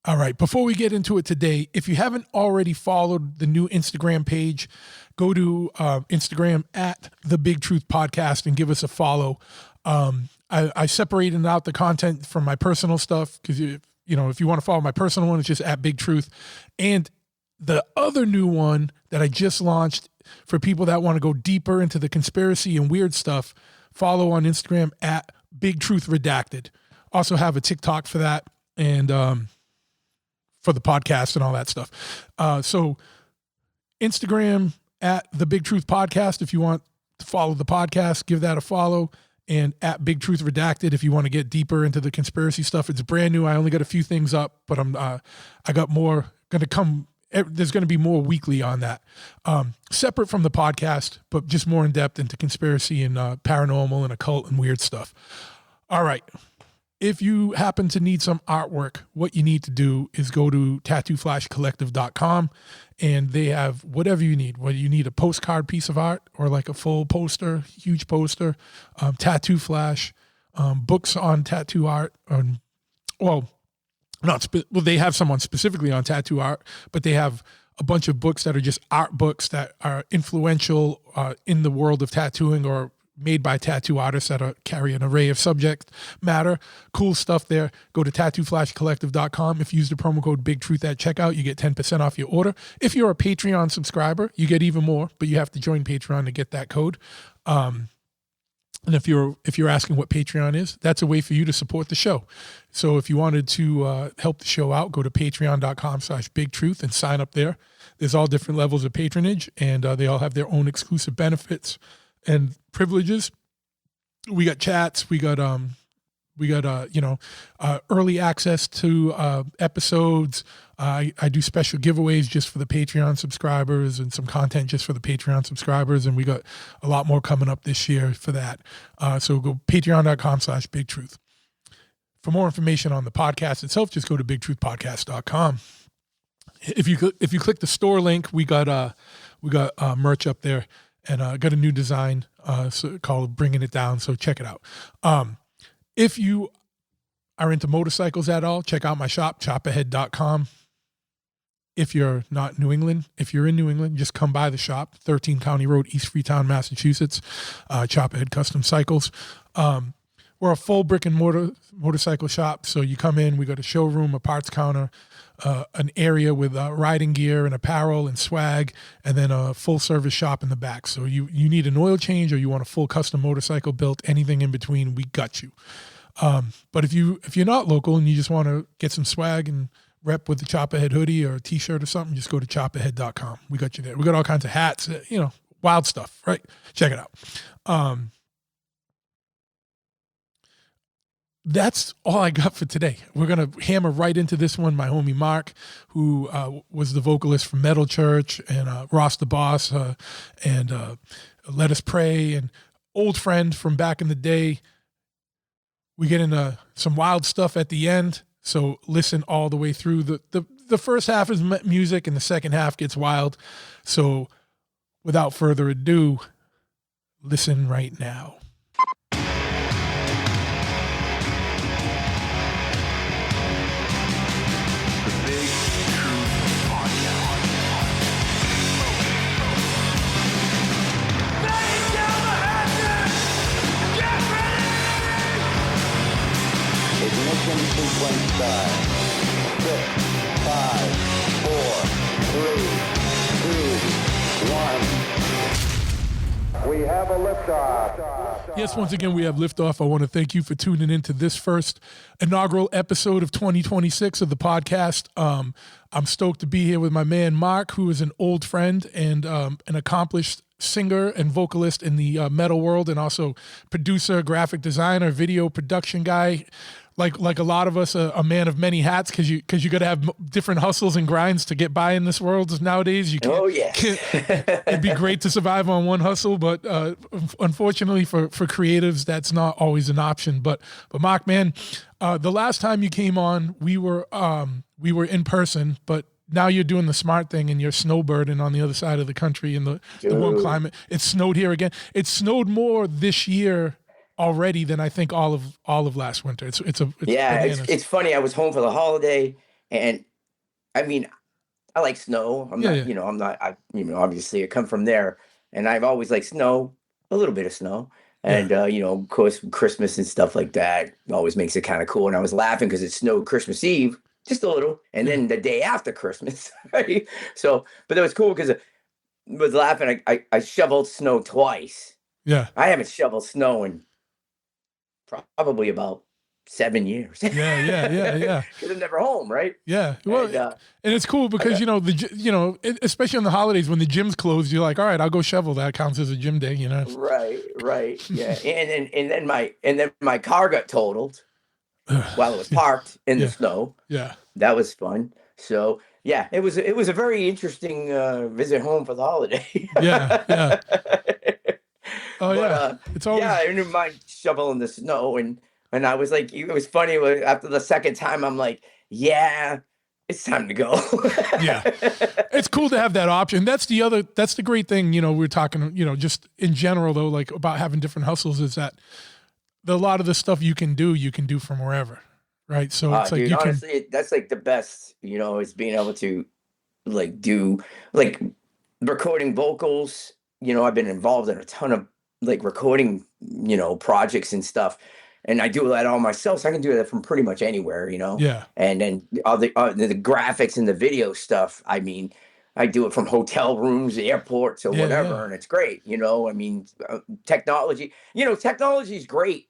All right. Before we get into it today, if you haven't already followed the new Instagram page, go to Instagram at The Big Truth Podcast and give us a follow. I separated out the content from my personal stuff because, if you want to follow my personal one, it's just at Big Truth. And the other new one that I just launched for people that want to go deeper into the conspiracy and weird stuff, follow on Instagram at Big Truth Redacted. Also have a TikTok for that and for the podcast and all that stuff. So Instagram at The Big Truth Podcast if you want to follow the podcast, give that a follow. And at Big Truth Redacted if you want to get deeper into the conspiracy stuff. It's brand new. I only got a few things up, but I got more going to come. There's going to be more weekly on that, separate from the podcast, but just more in depth into conspiracy and paranormal and occult and weird stuff. All right. If you happen to need some artwork, what you need to do is go to tattooflashcollective.com and they have whatever you need. Whether you need a postcard piece of art or like a full poster, huge poster, tattoo flash, books on tattoo art. They have someone specifically on tattoo art, but they have a bunch of books that are just art books that are influential in the world of tattooing or made by tattoo artists that carry an array of subject matter. Cool stuff there. Go to tattooflashcollective.com. If you use the promo code BigTruth at checkout, you get 10% off your order. If you're a Patreon subscriber, you get even more, but you have to join Patreon to get that code. And if you're asking what Patreon is, that's a way for you to support the show. So if you wanted to help the show out, go to patreon.com/BigTruth and sign up there. There's all different levels of patronage, and they all have their own exclusive benefits and privileges. We got chats. We got early access to episodes. I do special giveaways just for the Patreon subscribers and some content just for the Patreon subscribers. And we got a lot more coming up this year for that. So go patreon.com/BigTruth. For more information on the podcast itself, just go to bigtruthpodcast.com. If you click the store link, we got merch up there. And got a new design called Bringing It Down, so check it out. If you are into motorcycles at all, check out my shop, chopahead.com. If you're not New England, if you're in New England, just come by the shop, 13 County Road, East Freetown, Massachusetts, Chopahead Custom Cycles. We're a full brick and mortar motorcycle shop, so you come in, we got a showroom, a parts counter, an area with riding gear and apparel and swag, and then a full service shop in the back. So you need an oil change or you want a full custom motorcycle built, anything in between, we got you. But if you're not local and you just want to get some swag and rep with the Chopahead hoodie or a t-shirt or something, just go to chopahead.com. We got you there. We got all kinds of hats, wild stuff, right? Check it out. That's all I got for today. We're going to hammer right into this one. My homie Marc, who was the vocalist from Metal Church and Ross the Boss and Let Us Pray, and old friend from back in the day. We get into some wild stuff at the end, so listen all the way through. The first half is music and the second half gets wild. So without further ado, listen right now. Sequence start. 6, 5, 4, 3, 2, 1. We have a liftoff. Yes, once again, we have liftoff. I want to thank you for tuning into this first inaugural episode of 2026 of the podcast. I'm stoked to be here with my man, Marc, who is an old friend and an accomplished singer and vocalist in the metal world, and also producer, graphic designer, video production guy. Like a lot of us, a man of many hats, because you got to have different hustles and grinds to get by in this world nowadays. You can't. Oh yeah, it'd be great to survive on one hustle, but unfortunately for creatives, that's not always an option. But Marc, man, the last time you came on, we were in person, but now you're doing the smart thing and you're snowbirding on the other side of the country in the warm climate. It snowed here again. It snowed more this year already than I think all of last winter. It's funny. I was home for the holiday, And I mean, I like snow. I'm Yeah, not, yeah, obviously I come from there, and I've always liked snow, a little bit of snow. yeah, And, of course, Christmas and stuff like that always makes it kind of cool. And I was laughing because it snowed Christmas Eve, just a little, and yeah, then the day after Christmas, right? So, but that was cool because I was laughing. I shoveled snow twice. yeah, I haven't shoveled snow in probably about 7 years yeah, yeah, yeah, yeah. because I'm never home, right? Yeah, well, And and it's cool I because got especially on the holidays when the gym's closed, you're like, all right, I'll go shovel. That counts as a gym day, you know. right, yeah, and then my car got totaled while it was parked in the Yeah, snow. yeah, That was fun. So yeah, it was a very interesting visit home for the holiday. yeah, yeah. Oh But yeah, it's yeah, always I didn't mind shoveling the snow, and I was like, it was funny after the second time, I'm like, yeah, it's time to go. yeah. It's cool to have that option. That's the great thing, we're talking, just in general though, like about having different hustles is that a lot of the stuff you can do from wherever. Right. So it's like Dude, you can, honestly, that's like the best, is being able to like do like recording vocals. I've been involved in a ton of like recording, projects and stuff. And I do that all myself. So I can do that from pretty much anywhere. yeah, And then all the graphics and the video stuff. I mean, I do it from hotel rooms, airports, or yeah, whatever, yeah, and it's great. I mean, technology is great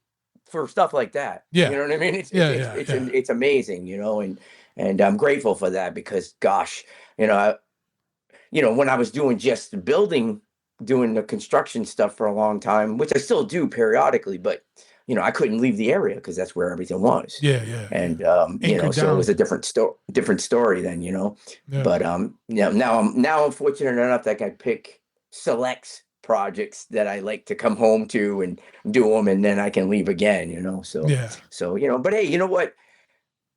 for stuff like that. yeah, You know what I mean? It's it's yeah, it's yeah, it's, yeah, it's amazing. And I'm grateful for that because, gosh, when I was doing just the building, doing the construction stuff for a long time, which I still do periodically, but I couldn't leave the area because that's where everything was. yeah, yeah, yeah. And Anchored so it down. was a different story then. Yeah, But now I'm fortunate enough that I can pick selects projects that I like to come home to and do them, and then I can leave again. So yeah, but hey, you know what?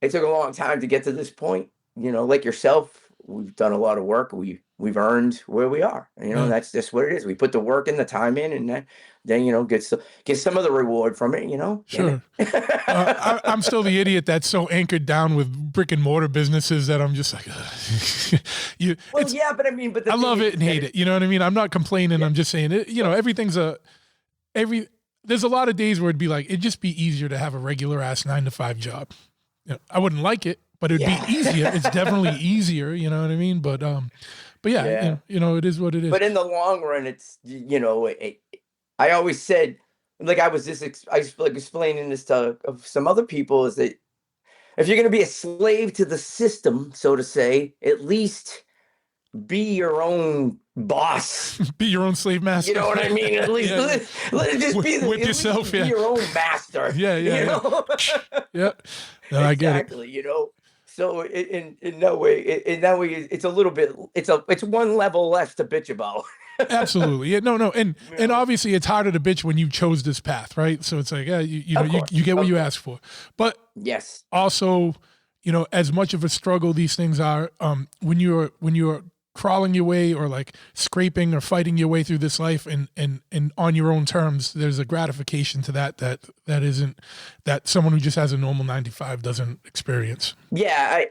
It took a long time to get to this point. Like yourself, we've done a lot of work. We've earned where we are. yeah. That's just what it is. We put the work and the time in, and then get some of the reward from it. Sure. I'm still the idiot that's so anchored down with brick and mortar businesses that I'm just like, Well, yeah, but I mean, but I love it and hate it. You know what I mean? I'm not complaining. Yeah. I'm just saying it. Everything's there's a lot of days where it'd be like, it'd just be easier to have a regular ass 9 to 5 job. I wouldn't like it, but it'd be easier. It's definitely easier. You know what I mean? But yeah, it is what it is. But in the long run, it's I always said, like I was like explaining this to some other people, is that if you're going to be a slave to the system, so to say, at least be your own boss. Be your own slave master. You know what I mean? At least let it just be with yourself. be your own master. Yeah. Yeah. No, I get it. Exactly. So in that way, it's a little bit. It's one level less to bitch about. Absolutely. Yeah. No. And obviously it's harder to bitch when you chose this path, right? So it's like, you get what you ask for. But yes, also, as much of a struggle these things are, when you're crawling your way or like scraping or fighting your way through this life and on your own terms, there's a gratification to that isn't, that someone who just has a normal 9 to 5 doesn't experience. Yeah,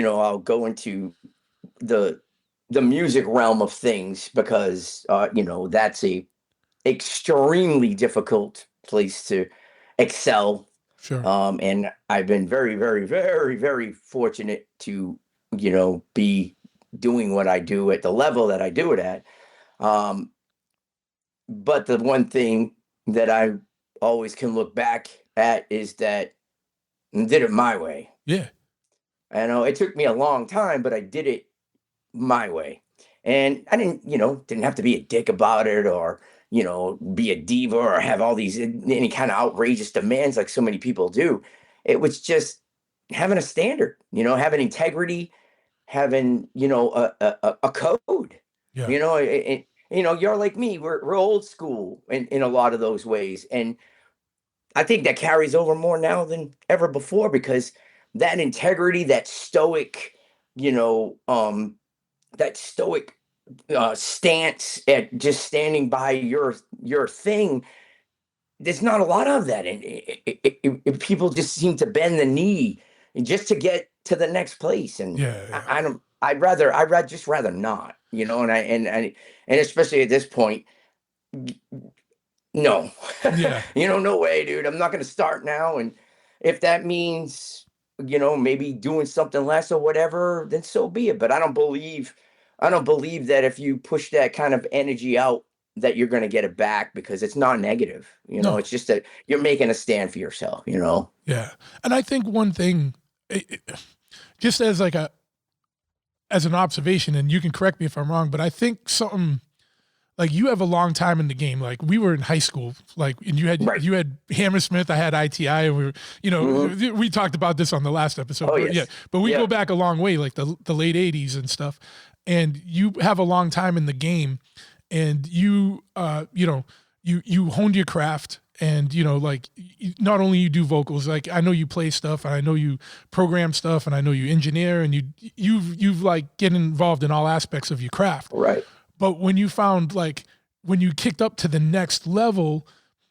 I'll go into the music realm of things because that's a extremely difficult place to excel. Sure. And I've been very, very, very, very fortunate to be doing what I do at the level that I do it at. But the one thing that I always can look back at is that I did it my way. Yeah. I know it took me a long time, but I did it my way. And I didn't have to be a dick about it or, be a diva or have all these any kind of outrageous demands like so many people do. It was just having a standard, having integrity, having, a code. Yeah. You're like me, we're old school in a lot of those ways. And I think that carries over more now than ever before because that integrity, that stoic, stance at just standing by your thing there's not a lot of that, and people just seem to bend the knee just to get to the next place, and Yeah. I don't. Just rather not, and especially at this point, no, Yeah. no way, dude. I'm not going to start now, and if that means maybe doing something less or whatever, then so be it. But I don't believe that if you push that kind of energy out, that you're going to get it back, because it's not negative. No. It's just that you're making a stand for yourself. Yeah. And I think one thing, just as like as an observation, and you can correct me if I'm wrong, but I think something like, you have a long time in the game. Like, we were in high school, like, and you had Hammersmith, I had ITI, and we were, we talked about this on the last episode. Oh, but, yes. but we go back a long way, like the late 80s and stuff. And you have a long time in the game, and you honed your craft, and like, not only you do vocals, like, I know you play stuff, and I know you program stuff, and I know you engineer, and you've like get involved in all aspects of your craft. Right. But when you found, like, when you kicked up to the next level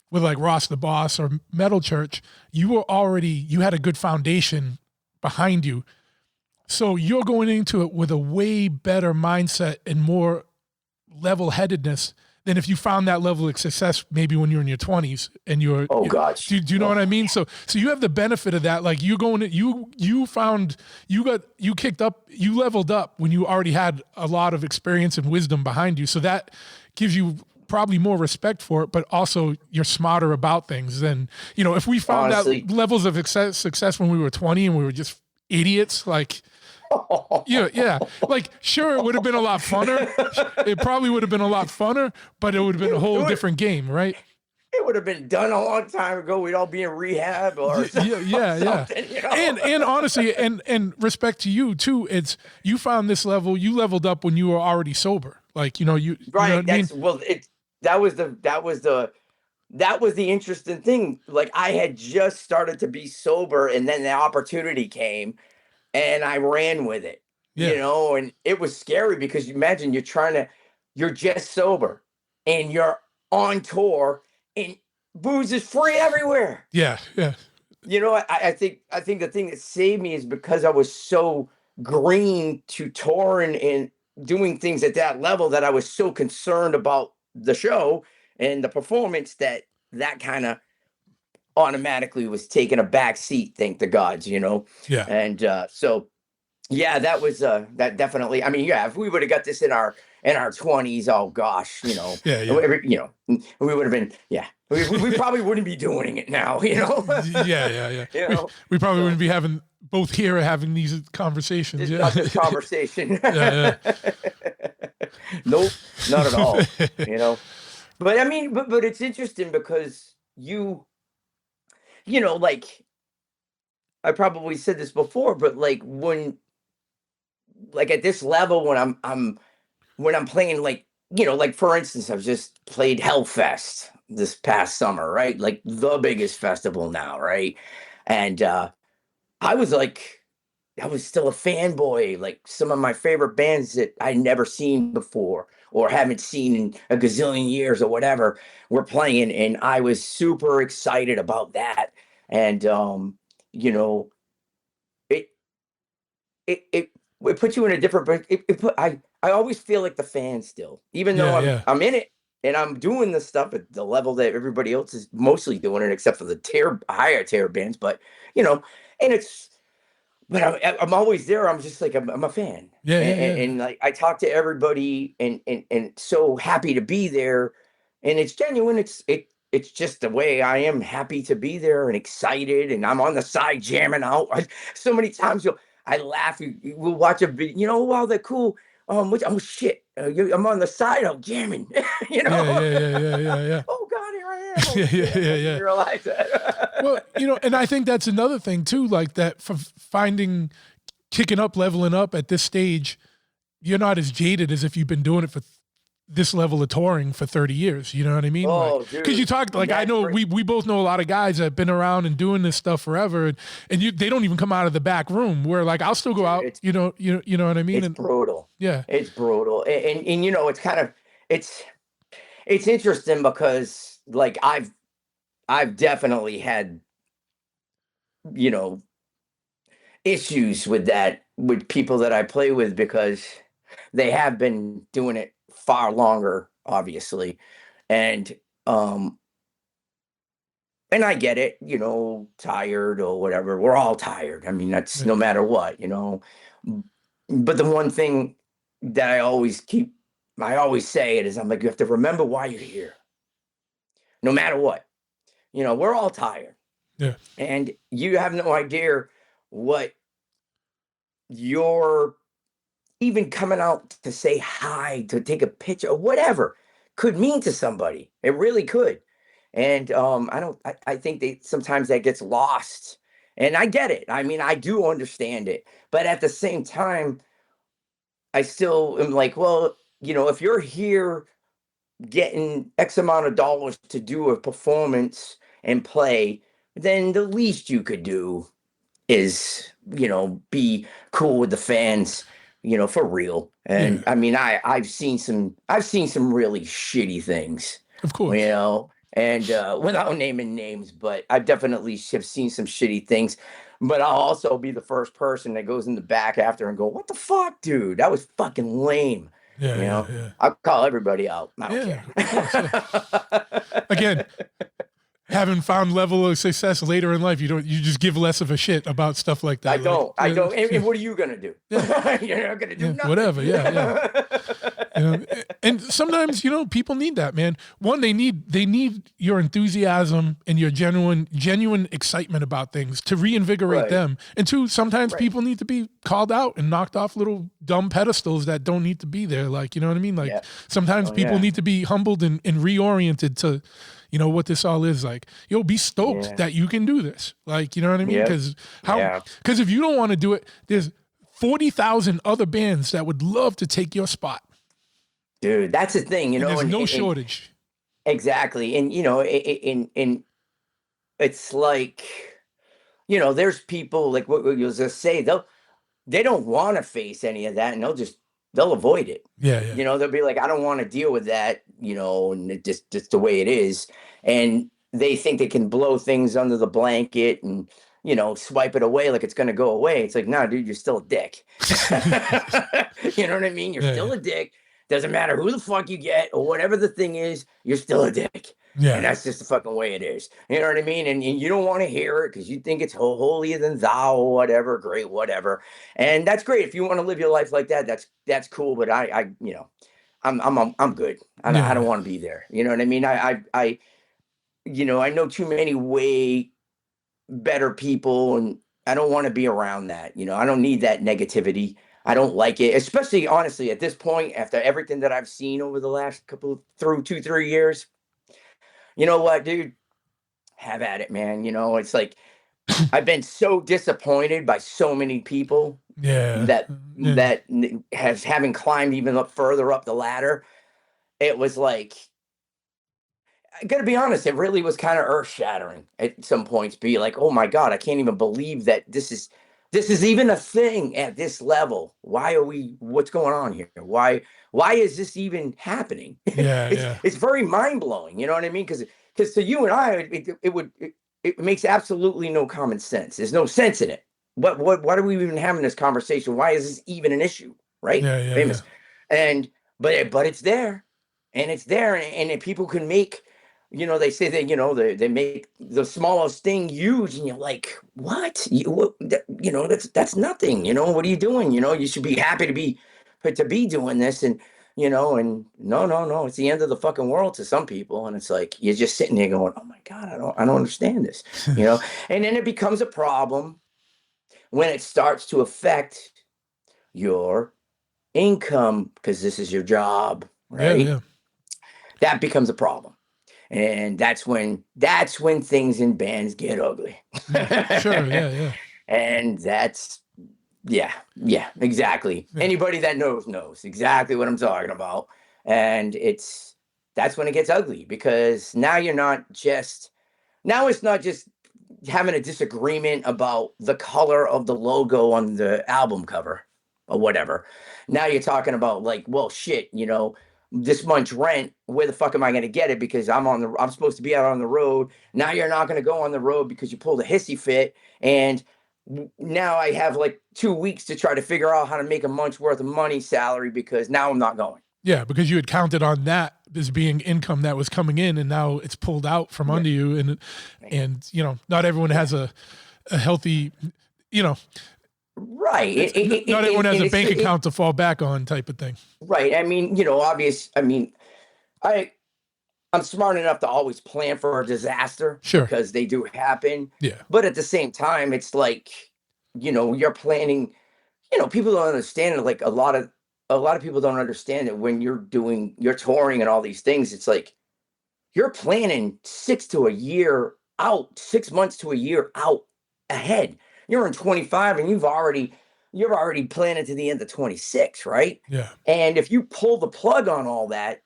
with like Ross the Boss or Metal Church, you had a good foundation behind you. So you're going into it with a way better mindset and more level-headedness than if you found that level of success maybe when you're in your 20s and you're. Oh gosh. Do you know what I mean? So you have the benefit of that. Like, you kicked up, you leveled up when you already had a lot of experience and wisdom behind you. So that gives you probably more respect for it, but also you're smarter about things than, if we found Honestly, that levels of success when we were 20 and we were just idiots, like, yeah. Like, sure, it would have been a lot funner. It probably would have been a lot funner, but it would have been a whole different game, right? It would have been done a long time ago. We'd all be in rehab or yeah. And honestly, and respect to you too. It's, you found this level, you leveled up when you were already sober. Like, you right. You know what I mean? Well, that was the interesting thing. Like, I had just started to be sober, and then the opportunity came, and I ran with it, and it was scary, because you imagine you're just sober, and you're on tour, and booze is free everywhere. Yeah. I think the thing that saved me is because I was so green to touring and doing things at that level, that I was so concerned about the show and the performance that kind of automatically was taking a back seat, thank the gods, Yeah. And so yeah, that was that definitely, I mean, if we would have got this in our 20s, oh gosh, Yeah. we would have been, we probably wouldn't be doing it now, Yeah. We probably wouldn't be having these conversations. Not this conversation. Yeah. Nope, not at all. But I mean, but it's interesting, because like, I probably said this before, but like, at this level, when I'm playing, like, like, for instance, I've just played Hellfest this past summer, right? Like, the biggest festival now, right? And I was still a fanboy. Like, some of my favorite bands that I'd never seen before, or haven't seen in a gazillion years or whatever, were playing, and I was super excited about that. And it puts you in a different. I always feel like the fan still, even though I'm in it and I'm doing this stuff at the level that everybody else is mostly doing it, except for the higher tier bands. But and it's. But I'm always there. I'm just like, I'm a fan. And like, I talk to everybody, and so happy to be there, and it's genuine. It's just the way I am, happy to be there and excited, and I'm on the side jamming out. So many times I laugh. We'll watch a video. Wow, they're cool. Shit. I'm on the side. I'm jamming. Yeah. Oh God, here I am. Oh, Yeah. Realize that. Well, and I think that's another thing too, like, that for kicking up, leveling up at this stage, you're not as jaded as if you've been doing it for this level of touring for 30 years. You know what I mean? Oh, dude. Because you talked, like, I know we both know a lot of guys that have been around and doing this stuff forever, and they don't even come out of the back room, where, like, I'll still go out, you know what I mean? It's brutal. Yeah. It's brutal. And it's kind of, it's interesting, because, like, I've definitely had, you know, issues with that with people that I play with because they have been doing it far longer, obviously. And um and I get it, tired or whatever. We're all tired. I mean, that's Yeah. no matter what, you know. But the one thing that I always say it is I'm like, you have to remember why you're here, no matter what. We're all tired. Yeah. And you have no idea what your even coming out to say hi, to take a picture, or whatever could mean to somebody. It really could. And I think that sometimes that gets lost. And I get it. I mean, I do understand it. But at the same time, I still am like, well, if you're here getting X amount of dollars to do a performance and play, then the least you could do is, be cool with the fans, for real. And Yeah. I mean, I've seen some really shitty things, Of course. and without naming names, but I definitely have seen some shitty things. But I'll also be the first person that goes in the back after and go, "What the fuck, dude? That was fucking lame." Yeah. You Yeah. know, Yeah. I'll call everybody out. I don't Yeah. care. Of course. Yeah. Again, having found level of success later in life, you just give less of a shit about stuff like that. I don't. And what are you gonna do? Yeah. You're not gonna do nothing. Whatever. Yeah. Yeah. And sometimes, people need that, man. One, they need your enthusiasm and your genuine excitement about things to reinvigorate Right. them. And two, sometimes Right. people need to be called out and knocked off little dumb pedestals that don't need to be there. Like, you know what I mean? Like Yeah. sometimes Oh, people yeah. need to be humbled and reoriented to, what this all is like. Be stoked Yeah. that you can do this. Like, you know what I mean? Yep. Because Yeah. if you don't want to do it, there's 40,000 other bands that would love to take your spot. Dude, that's the thing, And there's no shortage. exactly. And in it's like, there's people like what you'll just say, they don't want to face any of that, and they'll avoid it. Yeah, yeah. They'll be like, I don't want to deal with that, and it just the way it is. And they think they can blow things under the blanket and, swipe it away like it's going to go away. It's like, no, dude, you're still a dick. You know what I mean? You're Yeah, still yeah. a dick. Doesn't matter who the fuck you get or whatever the thing is, you're still a dick. Yeah. And that's just the fucking way it is. You know what I mean? And you don't want to hear it because you think it's holier than thou or whatever. Great, whatever. And that's great. If you want to live your life like that, that's cool. But I'm good. I Yeah. don't want to be there. You know what I mean? I know too many way better people, and I don't want to be around that. I don't need that negativity. I don't like it, especially honestly at this point after everything that I've seen over the last through 2-3 years. You know what, dude? Have at it, man. It's like I've been so disappointed by so many people Yeah. that Yeah. having climbed even further up the ladder. It was like, I gotta be honest, it really was kind of earth shattering at some points. Be like, oh my God, I can't even believe that this is even a thing at this level. What's going on here? Why is this even happening? Yeah, it's yeah. it's very mind blowing. You know what I mean? Because to you and I, it makes absolutely no common sense. There's no sense in it. What are we even having this conversation? Why is this even an issue? Right? Yeah, yeah, Famous. And but it's there, and it's there, and if people can make, they say that, they make the smallest thing huge, and you're like, what? That's nothing. What are you doing? You should be happy to be doing this, and and no, it's the end of the fucking world to some people, and it's like you're just sitting there going, oh my God, I don't understand this, and then it becomes a problem when it starts to affect your income because this is your job, right? Yeah, That becomes a problem. And that's when things in bands get ugly. yeah. Sure, yeah. And that's yeah, exactly. Yeah. Anybody that knows exactly what I'm talking about. And that's when it gets ugly, because now it's not just having a disagreement about the color of the logo on the album cover or whatever. Now you're talking about like, well, shit, this month's rent. Where the fuck am I going to get it? Because I'm supposed to be out on the road. Now you're not going to go on the road because you pulled a hissy fit. And now I have like 2 weeks to try to figure out how to make a month's worth of money salary because now I'm not going. Yeah, because you had counted on that as being income that was coming in, and now it's pulled out from under you, and you know, not everyone has a healthy, you know, right. Not everyone has a bank account to fall back on, type of thing. Right. I mean, you know, I'm smart enough to always plan for a disaster, Sure, because they do happen. yeah, But at the same time, it's like, you know, you're planning. You know, people don't understand it. Like a lot of people don't understand it when you're touring and all these things. It's like you're planning 6 months to a year out ahead. You're in 25 and you're already planning to the end of 26, right? yeah, And if you pull the plug on all that,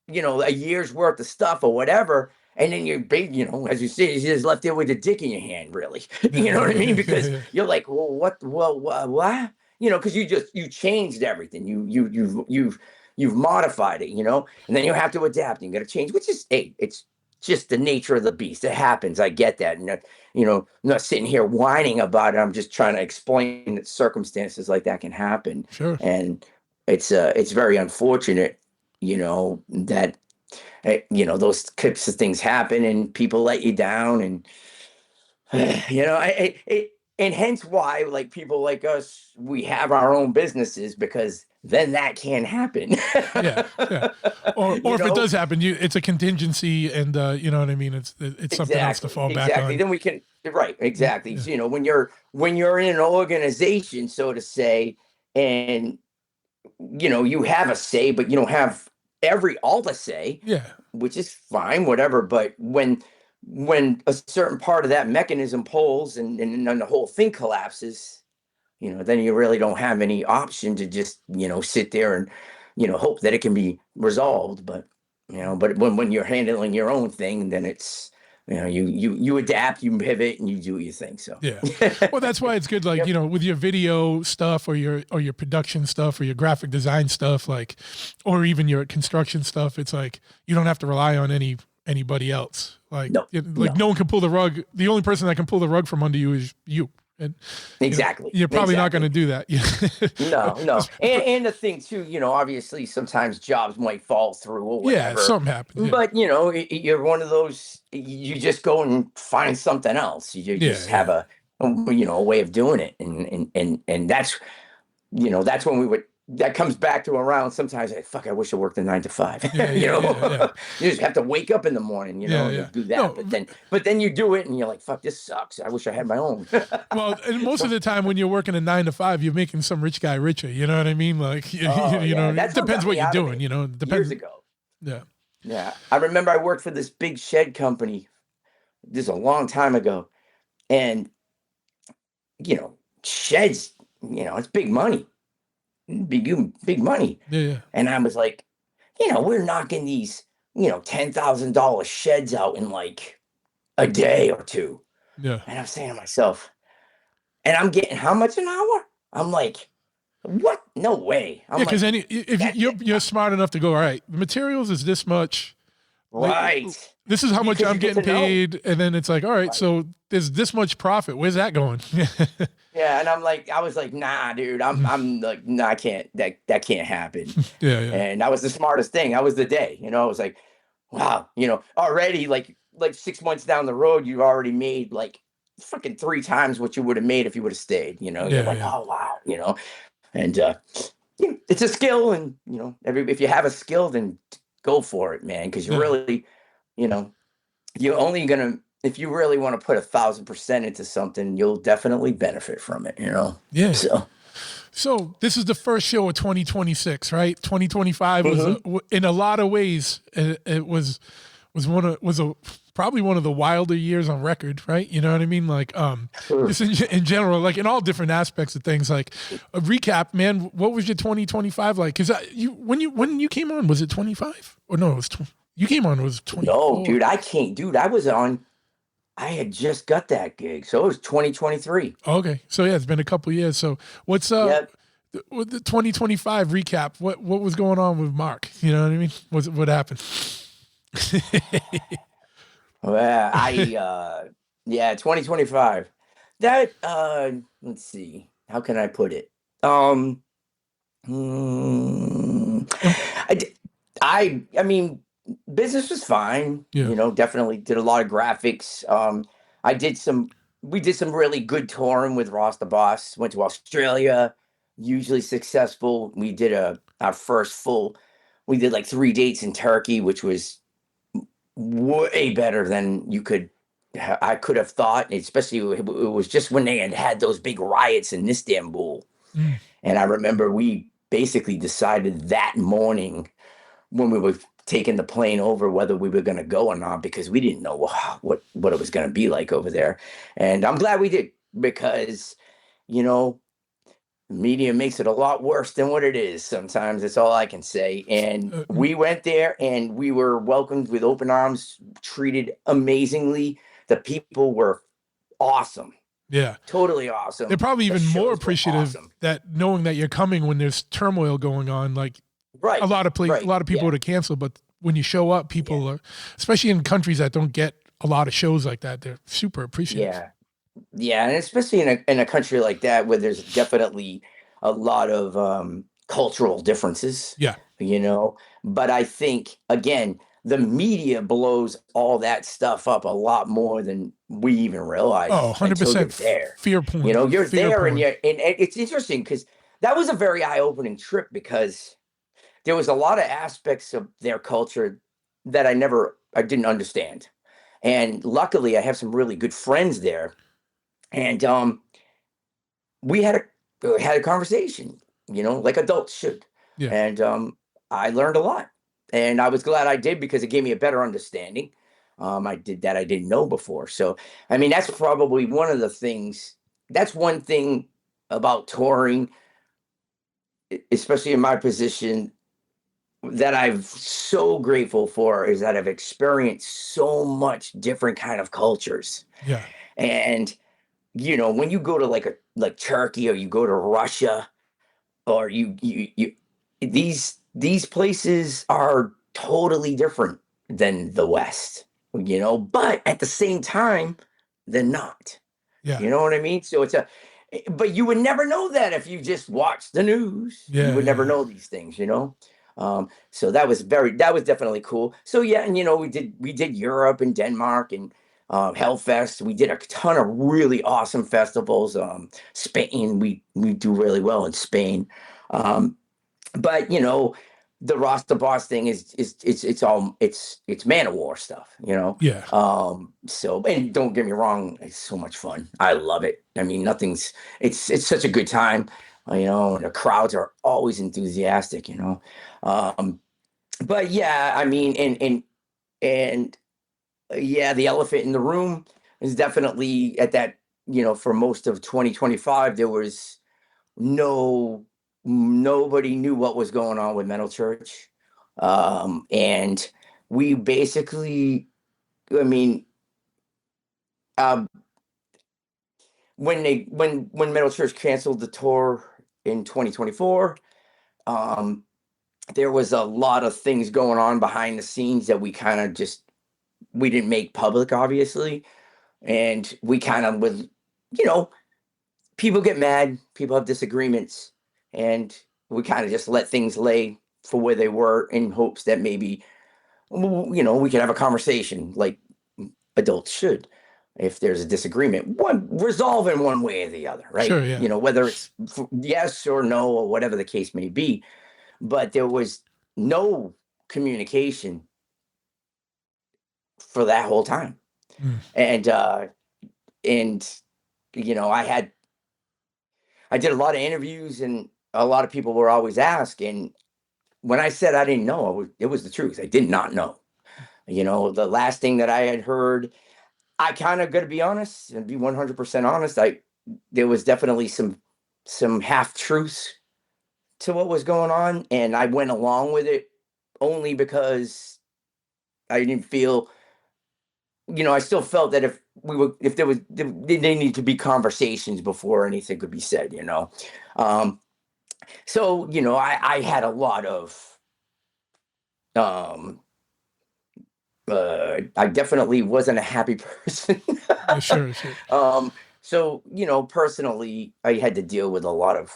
you know, a year's worth of stuff or whatever, and then you're big, you know, as you say, you're just left there with a dick in your hand, really. You know what I mean? Because you're like, well, what? You know, because you changed everything. You've modified it, you know, and then you have to adapt. And you got to change, which is, hey, it's just the nature of the beast. It happens. I get that. And, you know, I'm not sitting here whining about it. I'm just trying to explain that circumstances like that can happen. sure, And it's very unfortunate, you know, that, you know, those types of things happen and people let you down. And, you know, and hence why, like, people like us, we have our own businesses, because then that can happen. yeah. Or if it does happen, it's a contingency, and you know what I mean. It's something else to fall back on. Then we can, right? Exactly. Yeah. So, you know, when you're in an organization, so to say, and you know you have a say, but you don't have all the say. Yeah, Which is fine, whatever. But when a certain part of that mechanism pulls and then the whole thing collapses, you know, then you really don't have any option to just, you know, sit there and, you know, hope that it can be resolved. But, you know, when you're handling your own thing, then it's, you know, you adapt, you pivot, and you do what you think. So yeah. Well, that's why it's good, like, you know, with your video stuff or your production stuff or your graphic design stuff, like, or even your construction stuff, it's like you don't have to rely on anybody else. Like, no one can pull the rug. The only person that can pull the rug from under you is you. And exactly, you're probably not going to do that. No. And the thing too, you know, obviously sometimes jobs might fall through or whatever. Yeah, something happens. Yeah. But you know, you're one of those. You just go and find something else. You just have a way of doing it, and that's, you know, that's when that comes back to around sometimes, like, fuck, I wish I worked a 9 to 5. You just have to wake up in the morning, you know, to do that. No, but then you do it and you're like, fuck, this sucks. I wish I had my own. Well, and most of the time when you're working a 9 to 5, you're making some rich guy richer. You know what I mean? Like, you know, it depends what you're doing, you know, it depends. Years ago. Yeah. Yeah. I remember I worked for this big shed company. This is a long time ago. And, you know, sheds, you know, it's big money. Big money. Yeah. And I was like, you know, we're knocking these, you know, $10,000 sheds out in like a day or two. Yeah. And I'm saying to myself, and I'm getting how much an hour? I'm like, what? No way. Because if you're smart enough to go, all right, the materials is this much. Right. Like, this is how much I'm getting paid. And then it's like, all right, so there's this much profit. Where's that going? Yeah, and I was like, nah, dude, I'm like, nah, I can't, that can't happen. Yeah. And that was the smartest thing. That was the day, you know. I was like, wow, you know, already like 6 months down the road, you already made like fucking 3 times what you would have made if you would have stayed, you know. You're like, oh wow, you know. And it's a skill, and you know, if you have a skill, then go for it, man, because you're really, you know, you're only gonna, if you really want to put 1,000% into something, you'll definitely benefit from it, you know? Yeah. So this is the first show of 2026, right? 2025 was in a lot of ways, it was probably one of the wilder years on record, right? You know what I mean? Like, just in general, like in all different aspects of things, like a recap, man, what was your 2025 like? Cause when you came on, was it 25 or no, it was you came on, it was 24. No, dude, I had just got that gig. So it was 2023. Okay. So yeah, it's been a couple years. So what's With the 2025 recap, what was going on with Mark? You know what I mean? What happened? Well, yeah, 2025. That let's see. How can I put it? Hmm, I, d- I mean, business was fine. Yeah. Definitely did a lot of graphics. I did some. We did some really good touring with Ross the Boss. Went to Australia, hugely successful. We did our first full. We did like 3 dates in Turkey, which was way better than I could have thought. Especially it was just when they had those big riots in Istanbul. Mm. And I remember we basically decided that morning when we were taking the plane over whether we were going to go or not, because we didn't know what it was going to be like over there. And I'm glad we did, because, media makes it a lot worse than what it is. Sometimes that's all I can say. And we went there and we were welcomed with open arms, treated amazingly. The people were awesome. Yeah. Totally awesome. They're probably even more appreciative that knowing that you're coming when there's turmoil going on. Like right. a lot of people would have canceled, but when you show up, people are, especially in countries that don't get a lot of shows like that, they're super appreciative. Yeah. Yeah. And especially in a country like that, where there's definitely a lot of cultural differences. Yeah. But I think, again, the media blows all that stuff up a lot more than we even realize. Oh, 100% fear porn. You're fear there, porn. and it's interesting because that was a very eye-opening trip, because there was a lot of aspects of their culture that I didn't understand. And luckily I have some really good friends there. And we had a conversation, like adults should. Yeah. And I learned a lot. And I was glad I did, because it gave me a better understanding. I did that I didn't know before. So, I mean, that's probably one of the things. That's one thing about touring, especially in my position, that I'm so grateful for, is that I've experienced so much different kind of cultures. Yeah. And, when you go to like Turkey, or you go to Russia, or these places are totally different than the West, but at the same time, they're not. Yeah. You know what I mean? So but you would never know that if you just watched the news. Yeah, you would never know these things, So that was definitely cool. So yeah, and we did Europe and Denmark and Hellfest. We did a ton of really awesome festivals. Spain, we do really well in Spain. But the Ross the Boss thing is it's Man of War stuff, Yeah. So, and don't get me wrong, it's so much fun. I love it. I mean, it's such a good time, and the crowds are always enthusiastic, but yeah, I mean, and yeah, the elephant in the room is definitely at that, for most of 2025, there was nobody knew what was going on with Metal Church. And we basically, I mean, when Metal Church canceled the tour in 2024, there was a lot of things going on behind the scenes that we kind of we didn't make public, obviously. And we kind of would, people get mad, people have disagreements, and we kind of just let things lay for where they were, in hopes that maybe, we could have a conversation like adults should. If there's a disagreement, resolve in one way or the other, right? Sure, yeah. Whether it's yes or no, or whatever the case may be. But there was no communication for that whole time. And I did a lot of interviews, and a lot of people were always asking. When I said I didn't know, it was the truth. I did not know. The last thing that I had heard, I kind of got to be honest and be 100% honest. There was definitely some half truths to what was going on, and I went along with it only because I didn't feel. I still felt that there needed to be conversations before anything could be said. So, you know, I had a lot of, um, I definitely wasn't a happy person. Yeah, sure, sure. um, so, you know, personally, I had to deal with a lot of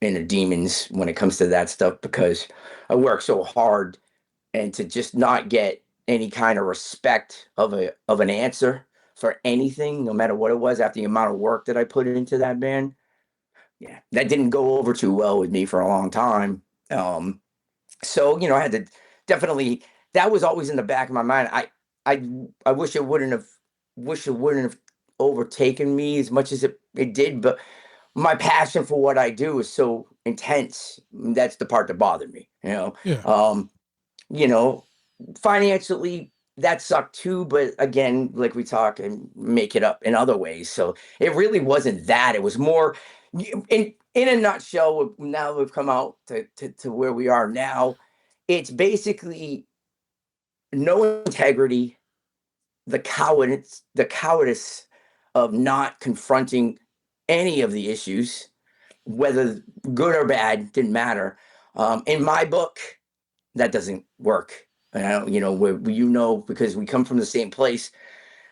inner demons when it comes to that stuff because I work so hard, and to just not get any kind of respect of an answer for anything, no matter what it was, after the amount of work that I put into that band. Yeah, that didn't go over too well with me for a long time. Um, so, you know, I had to definitely, that was always in the back of my mind. I I wish it wouldn't have overtaken me as much as it did, but my passion for what I do is so intense. That's the part that bothered me, you know. Yeah. You know, financially that sucked too, but again, like we talk and make it up in other ways. So it really wasn't that. It was more in a nutshell, now we've come out to where we are now. It's basically no integrity, the cowardice of not confronting any of the issues, whether good or bad, didn't matter. In my book, that doesn't work. You know, you know, because we come from the same place,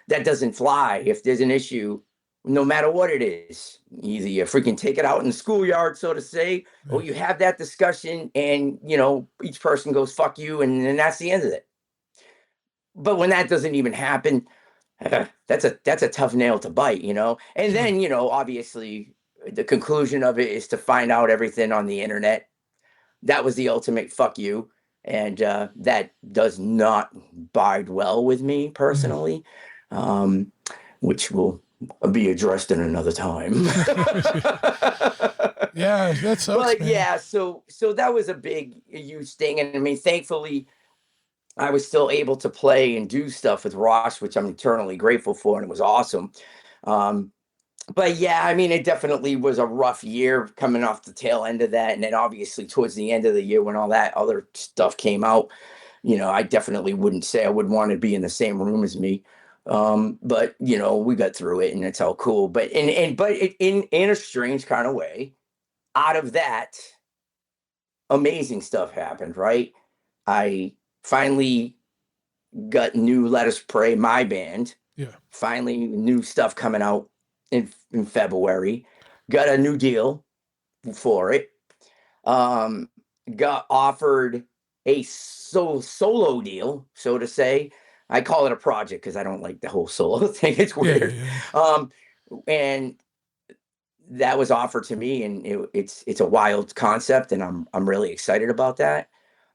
that doesn't fly. If there's an issue, no matter what it is, either you freaking take it out in the schoolyard, so to say, or Yeah. you have that discussion and, you know, each person goes, fuck you, and then that's the end of it. But when that doesn't even happen, that's a tough nail to bite, you know? And Sure. then, you know, obviously the conclusion of it is to find out everything on the internet. That was the ultimate fuck you. And that does not bide well with me Yeah. personally, um, which will be addressed in another time. Yeah, that sucks, But man. yeah, so that was a big, huge thing. And I mean, thankfully, I was still able to play and do stuff with Ross, which I'm eternally grateful for, and it was awesome. Um, but yeah, I mean, it definitely was a rough year coming off the tail end of that. And then obviously towards the end of the year when all that other stuff came out, you know, I definitely wouldn't say I would want to be in the same room as me. But you know, we got through it and it's all cool. But in a strange kind of way, out of that, amazing stuff happened, right? I finally got new Let Us Pray, my band. Yeah. Finally, new stuff coming out in February. Got a new deal for it. Um, got offered a solo deal, so to say. I call it a project because I don't like the whole solo thing. It's Yeah, yeah, weird. yeah. Um, and that was offered to me, and it's a wild concept, and I'm really excited about that.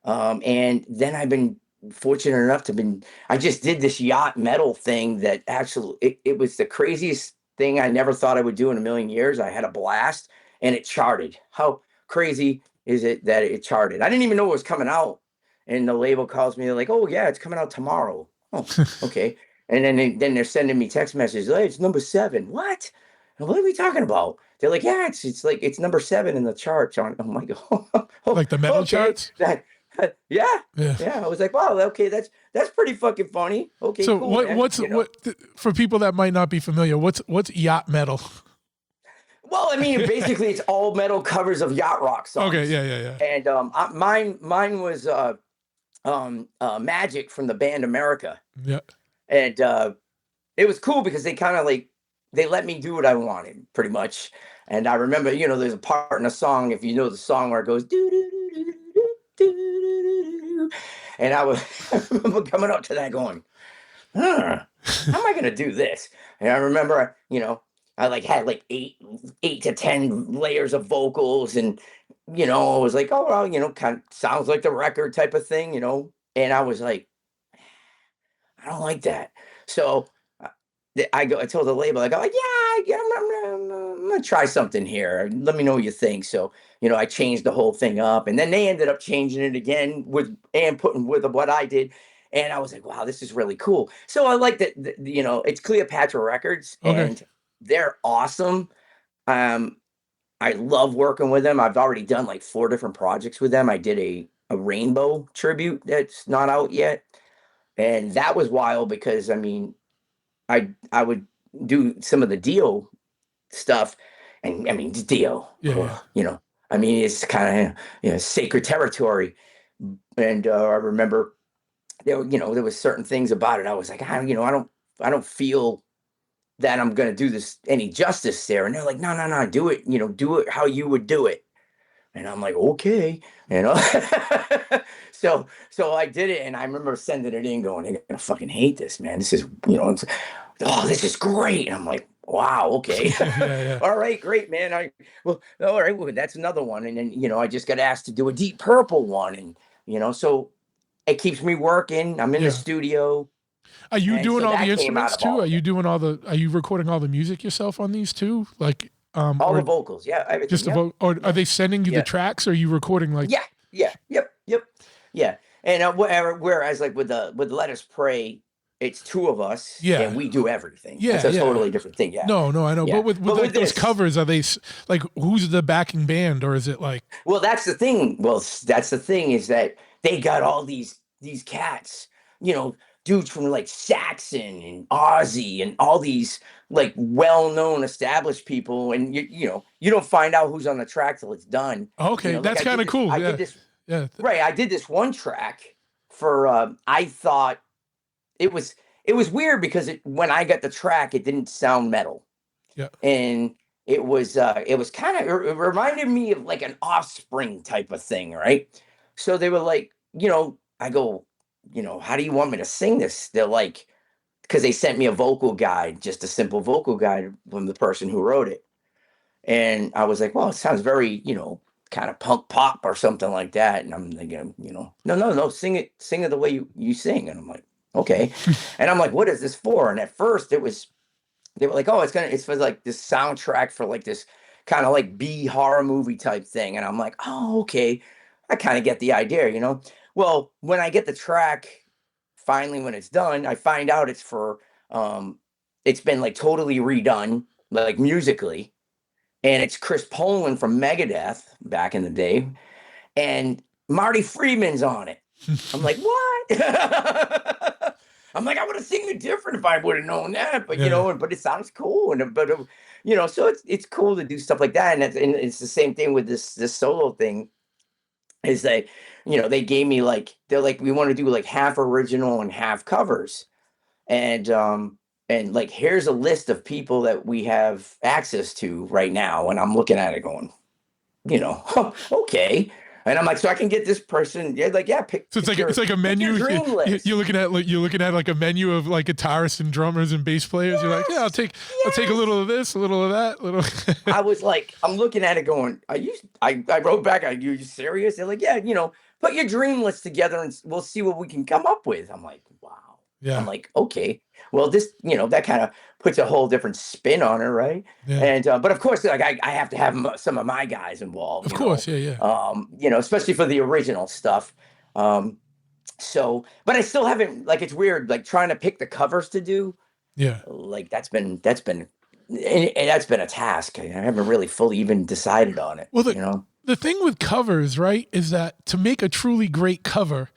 And then I've been fortunate enough to been I just did this yacht metal thing that actually it was the craziest thing I never thought I would do in a million years. I had a blast and it charted. How crazy is it that it charted? I didn't even know it was coming out. And the label calls me, they're like, oh yeah, it's coming out tomorrow. Oh, okay. And then they're sending me text messages. Hey, it's number 7. What? What are we talking about? They're like, yeah, it's like it's number 7 in the charts. I'm like, oh, Like the metal okay. charts? Yeah, Yeah. yeah. I was like, wow, okay, that's pretty fucking funny. Okay, So cool, man. You know. for people that might not be familiar, what's yacht metal? Well, I mean, basically, it's all metal covers of yacht rock songs. Okay, yeah, yeah, yeah. And mine was Magic from the band America, Yeah. and it was cool because they kind of like they let me do what I wanted, pretty much. And I remember, you know, there's a part in a song, if you know the song, where it goes do do do do do do do, and I remember coming up to that going, huh, how am I gonna do this? And I remember, you know, I like had like eight to 10 layers of vocals, and you know, I was like, oh well, you know, kind of sounds like the record type of thing, you know. And I was like, I don't like that. So I told the label, I go, yeah, I'm gonna try something here. Let me know what you think. So, you know, I changed the whole thing up, and then they ended up changing it again and putting with what I did. And I was like, wow, this is really cool. So I like that, you know, it's Cleopatra Records Okay. and they're awesome. Um, I love working with them. I've already done like 4 different projects with them. I did a rainbow tribute that's not out yet. And that was wild because I mean, I would do some of the Dio stuff, and I mean Dio, Yeah, yeah. you know, I mean, it's kind of sacred territory. And I remember there was certain things about it. I was like, I don't feel that I'm going to do this any justice there. And they're like, no, no, no, do it, do it how you would do it. And I'm like, okay, you know. So I did it, and I remember sending it in, going, "They're gonna fucking hate this, man. This is, oh, this is great." And I'm like, wow, okay, Yeah. all right, great, man. All right, well, that's another one. And then I just got asked to do a Deep Purple one, and so it keeps me working. I'm in the studio. Are you And doing so all that the came out instruments of too? all Are of you it. doing are you recording all the music yourself on these too? Like, All or the vocals, yeah, everything. just the Yep, or are yep, they sending you the yeah. tracks, or are you recording like? Yeah, yeah, yep, yeah. And whereas like with Let Us Pray, it's two of us Yeah. and we do everything. Yeah, It's a yeah. totally different thing. Yeah, No, I know. yeah. But with But like with those this, covers, are they like who's the backing band, or is it like? well, that's the thing. Well, that's the thing is that they got all these cats, dudes from like Saxon and Ozzy and all these like well-known established people, and you don't find out who's on the track till it's done. Okay, Like that's kind of cool. I Yeah, did this. yeah, Right, I did this one track for I thought it was weird because when I got the track, it didn't sound metal. yeah. And it was kind of, it reminded me of like an Offspring type of thing, right? So they were like, I go, how do you want me to sing this? They're like, because they sent me a vocal guide, just a simple vocal guide from the person who wrote it. And I was like, well, it sounds very, kind of punk pop or something like that. And I'm thinking, no, sing it the way you sing. And I'm like, okay. And I'm like, what is this for? And at first they were like, oh, it's for like this soundtrack for like this kind of like B horror movie type thing. And I'm like, oh, okay. I kind of get the idea. Well, when I get the track, finally, when it's done, I find out it's for, it's been like totally redone, like musically. And it's Chris Poland from Megadeth back in the day. And Marty Friedman's on it. I'm like, what? I'm like, I would have seen it different if I would have known that, but but it sounds cool, so it's cool to do stuff like that, and it's the same thing with this solo thing. Is they, they gave me like, they're like, we want to do like half original and half covers, and like here's a list of people that we have access to right now, and I'm looking at it going, okay. And I'm like, so I can get this person. Yeah, like, yeah. So it's like a menu. You're looking at like a menu of like guitarists and drummers and bass players. Yes, you're like, yeah, I'll take a little of this, a little of that, little. I was like, I'm looking at it going, I wrote back, are you serious? They're like, yeah, put your dream list together and we'll see what we can come up with. I'm like, wow. Yeah. I'm like, okay. Well, this, that kind of puts a whole different spin on it, right? Yeah. And but of course, like I have to have some of my guys involved. Of course, yeah. Especially for the original stuff. So, but I still haven't, like, it's weird, like trying to pick the covers to do. Yeah. Like that's been a task. I haven't really fully even decided on it. Well, the thing with covers, right, is that to make a truly great cover,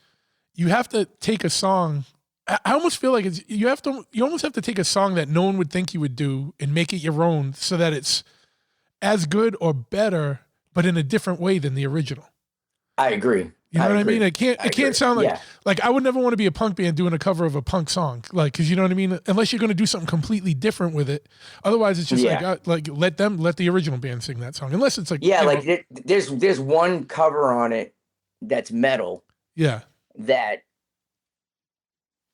you have to take a song. I almost feel like you almost have to take a song that no one would think you would do and make it your own so that it's as good or better, but in a different way than the original. I agree. You know what I mean? It can't sound like I would never want to be a punk band doing a cover of a punk song, like, because you know what I mean. Unless you're going to do something completely different with it, otherwise it's just like let the original band sing that song. Unless it's like there's one cover on it that's metal. Yeah. That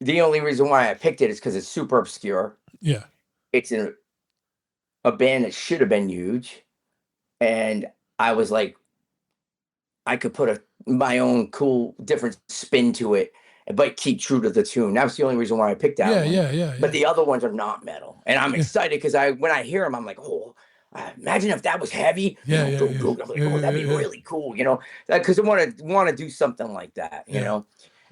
the only reason why I picked it is because it's super obscure. Yeah. It's a band that should have been huge, and I was like, I could put my own cool, different spin to it, but keep true to the tune. That was the only reason why I picked that one. Yeah. But the other ones are not metal, and I'm excited because when I hear them, I'm like, oh, imagine if that was heavy. I'm like, that'd be really cool, because I want to do something like that,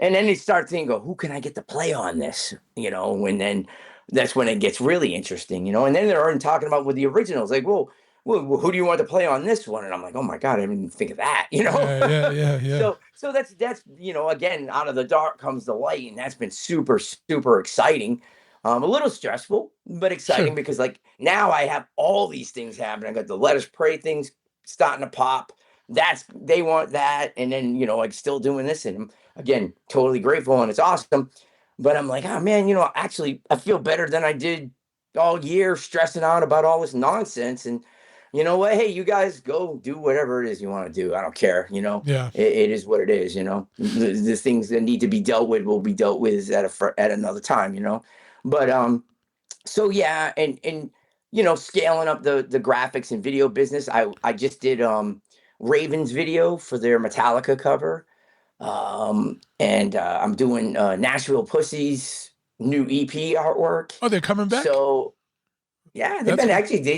And then they start thinking, who can I get to play on this, And then that's when it gets really interesting, And then they're already talking about with the originals, like, well, who do you want to play on this one? And I'm like, oh my God, I didn't even think of that, Yeah. So that's again, out of the dark comes the light, and that's been super, super exciting. A little stressful, but exciting because like now I have all these things happening. I got the Let Us Pray things starting to pop. they want that. And then, like still doing this, and again, totally grateful, and it's awesome. But I'm like, oh man, actually I feel better than I did all year stressing out about all this nonsense. And you know what? Hey, you guys go do whatever it is you want to do. I don't care. Yeah. It is what it is. The things that need to be dealt with will be dealt with at another time. But so yeah, and scaling up the graphics and video business. I just did Raven's video for their Metallica cover. And I'm doing Nashville Pussies new EP artwork. Oh, they're coming back? So yeah, they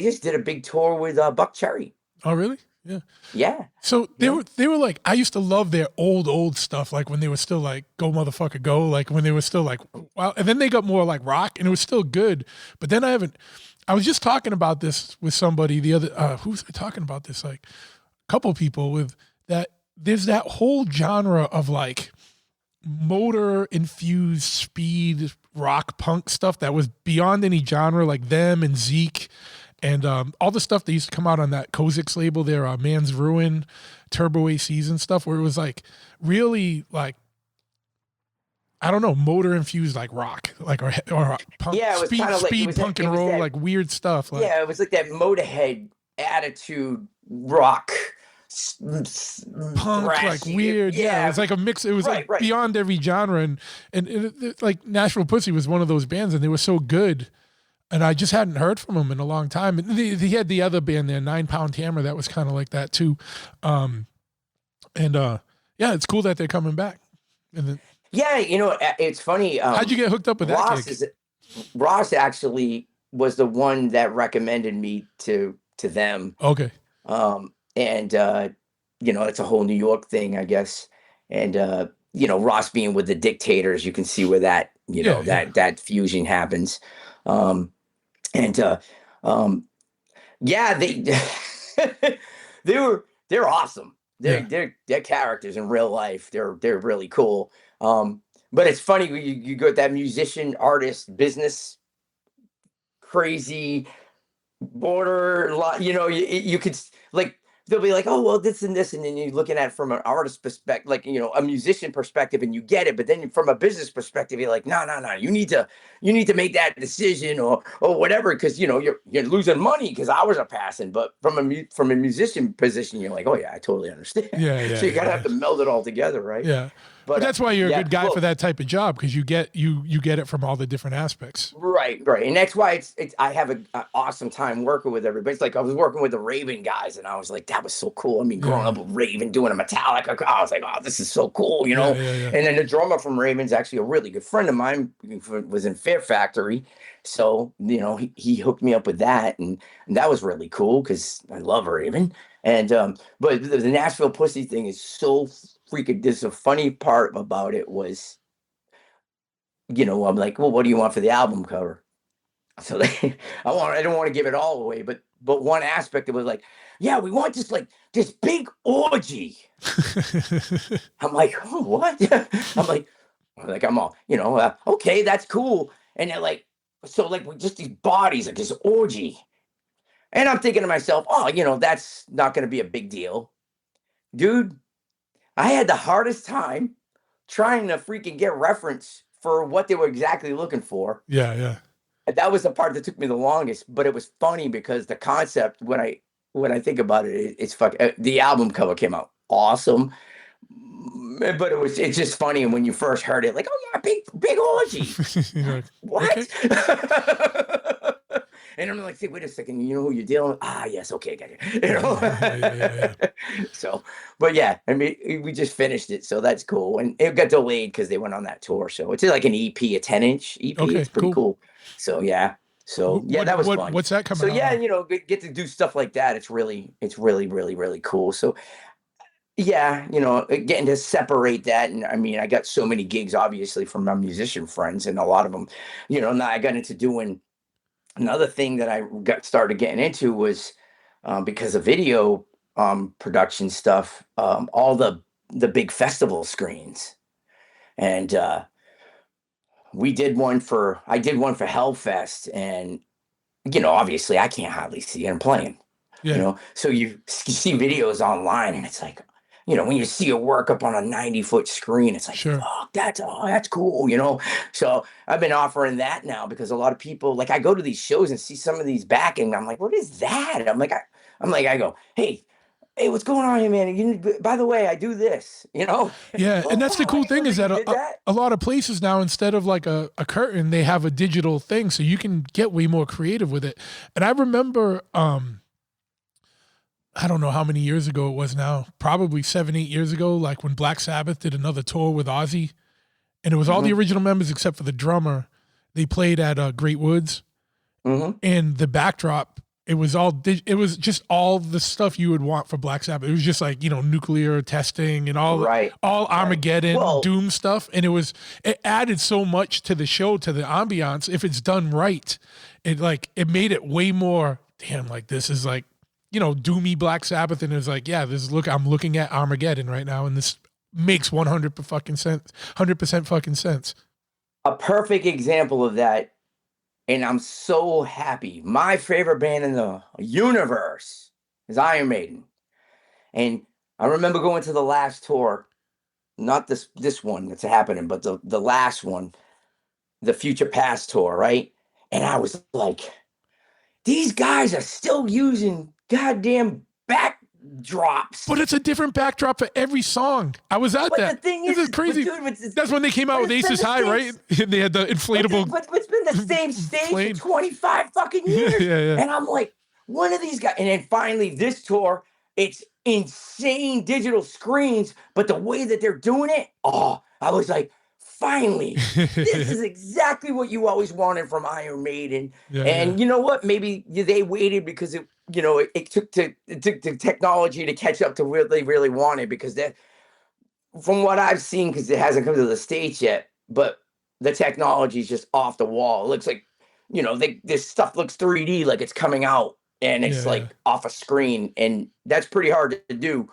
just did a big tour with Buck Cherry. Oh, really? Yeah. Yeah. So they were like, I used to love their old stuff, like when they were still like Go Motherfucker Go, like when they were still like, wow. And then they got more like rock, and it was still good. But then I was just talking about this with somebody the other, who was I talking about this? Like a couple people with that. There's that whole genre of like motor infused speed rock punk stuff that was beyond any genre, like them and Zeke and all the stuff that used to come out on that Kozik's label there, Man's Ruin, Turbo ACs and stuff, where it was like really like, I don't know, motor infused like rock, like or punk, yeah, it was speed, kind of like speed punk and roll, like weird stuff. Like, yeah, it was like that Motorhead attitude rock. Punk, thrashy. Like weird, yeah. It was like a mix. It was right. beyond every genre, and like Nashville Pussy was one of those bands, and they were so good, and I just hadn't heard from them in a long time. And he had the other band there, 9 Pound Hammer, that was kind of like that too. Yeah, it's cool that they're coming back. And then, yeah, it's funny. How'd you get hooked up with that gig? Ross actually was the one that recommended me to them. Okay. And it's a whole New York thing, I guess. And Ross being with the Dictators, you can see where that that fusion happens. Yeah, they're awesome. They're characters in real life. They're really cool. But it's funny when you go that musician, artist, business, crazy border, you could like, they'll be like, oh, well, this and this. And then you're looking at it from an artist perspective, like, a musician perspective, and you get it. But then from a business perspective, you're like, no, you need to make that decision or whatever. Cause you're losing money because hours are passing. But from a musician position, you're like, oh yeah, I totally understand. Yeah. So you gotta have to meld it all together. Right. Yeah. But that's why you're a good guy for that type of job, because you get it from all the different aspects. Right, and that's why it's I have an awesome time working with everybody. It's like I was working with the Raven guys, and I was like, that was so cool. I mean, growing up with Raven, doing a Metallica, I was like, oh, this is so cool, Yeah. And then the drummer from Raven's actually a really good friend of mine, was in Fear Factory, so he hooked me up with that, and that was really cool because I love Raven. And but the Nashville Pussy thing is so freaking. There's a funny part about it was, I'm like, well, what do you want for the album cover? So I don't want to give it all away, but one aspect of it was like, yeah, we want this big orgy. I'm like, oh, what? I'm all, okay, that's cool. And they're like, so like just these bodies, like this orgy. And I'm thinking to myself, oh, that's not going to be a big deal. Dude, I had the hardest time trying to freaking get reference for what they were exactly looking for. Yeah. And that was the part that took me the longest, but it was funny because the concept, when I think about it, it's the album cover came out awesome. But it's just funny. And when you first heard it, like, oh yeah, big orgy. Like, what? Okay. And I'm like, say, wait a second, you know who you're dealing with? Ah, yes, okay, got it. Yeah. So, but yeah, I mean, we just finished it, so that's cool. And it got delayed because they went on that tour. So it's like an EP, a 10-inch EP. Okay, it's pretty cool. So yeah. So yeah, that was fun. What's that coming out? So yeah, get to do stuff like that. It's really, really cool. So yeah, getting to separate that. And I mean, I got so many gigs, obviously, from my musician friends, and a lot of them, now I got into doing. Another thing that I started getting into was because of video production stuff, all the big festival screens. And I did one for Hellfest, and obviously I can't hardly see it. I'm playing. Yeah. you know? So you see videos online and it's like, you know, when you see a work up on a 90-foot screen, it's like, Sure. fuck, that's cool, you know? So I've been offering that now because a lot of people, like, I go to these shows and see some of these backing. I'm like, what is that? I go, hey, what's going on here, man? By the way, I do this, you know? Yeah, Oh, and that's the wow, I cool didn't know thing is you that did that. a lot of places now, instead of like a curtain, they have a digital thing, so you can get way more creative with it. And I remember, I don't know how many years ago it was now, probably 7, 8 years ago, like when Black Sabbath did another tour with Ozzy, and it was all the original members except for the drummer. They played at Great Woods, and the backdrop, it was it was just all the stuff you would want for Black Sabbath. It was just like, you know, nuclear testing and all Armageddon, Well, doom stuff, and it added so much to the show, to the ambiance. If it's done right, it made it way more. Damn, like this is like, you know, doomy Black Sabbath, and it's like, yeah, I'm looking at Armageddon right now, and this makes 100% fucking sense. a perfect example of that, and I'm so happy. My favorite band in the universe is Iron Maiden. And I remember going to the last tour, not this one that's happening, but the last one, the Future Past tour, right? And I was like, these guys are still using goddamn backdrops. But it's a different backdrop for every song. I was at that. The thing This is crazy. That's when they came out with Aces High, right? And they had the inflatable. But it's been the same stage plane. for 25 fucking years. Yeah. And I'm like, one of these guys. And then finally, this tour, it's insane digital screens, but the way that they're doing it, I was like, finally, this is exactly what you always wanted from Iron Maiden. You know what? Maybe they waited because it took the technology to catch up to what they really wanted, because from what I've seen, because it hasn't come to the States yet, but the technology is just off the wall. It looks like, you know, this stuff looks 3D, like it's coming out and it's off a screen, and that's pretty hard to do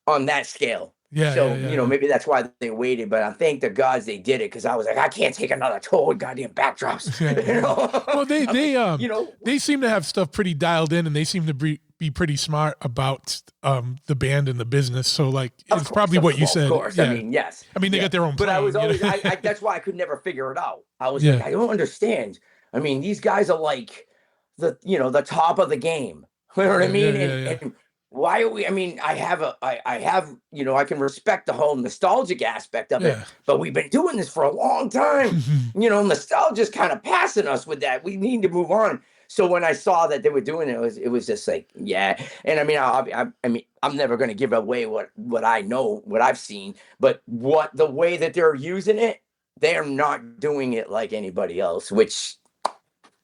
on that scale. You know, maybe that's why they waited, but I thank the gods they did it, because I was like, I can't take another tour with goddamn backdrops. You know? Well, they seem to have stuff pretty dialed in, and they seem to be pretty smart about the band and the business. So like, it's probably what you said. Of course. I mean, yes. I mean, they got their own plane. But I was always, that's why I could never figure it out. I was like, I don't understand. I mean, these guys are like the top of the game. You know what I mean? And why are we? I mean, I have, you know, I can respect the whole nostalgic aspect of it, but we've been doing this for a long time. You know, nostalgia's kind of passing us with that. We need to move on. So when I saw that they were doing it, it was just like, yeah. And I mean, I mean, I'm never going to give away what I know, what I've seen, but the way that they're using it, they're not doing it like anybody else, which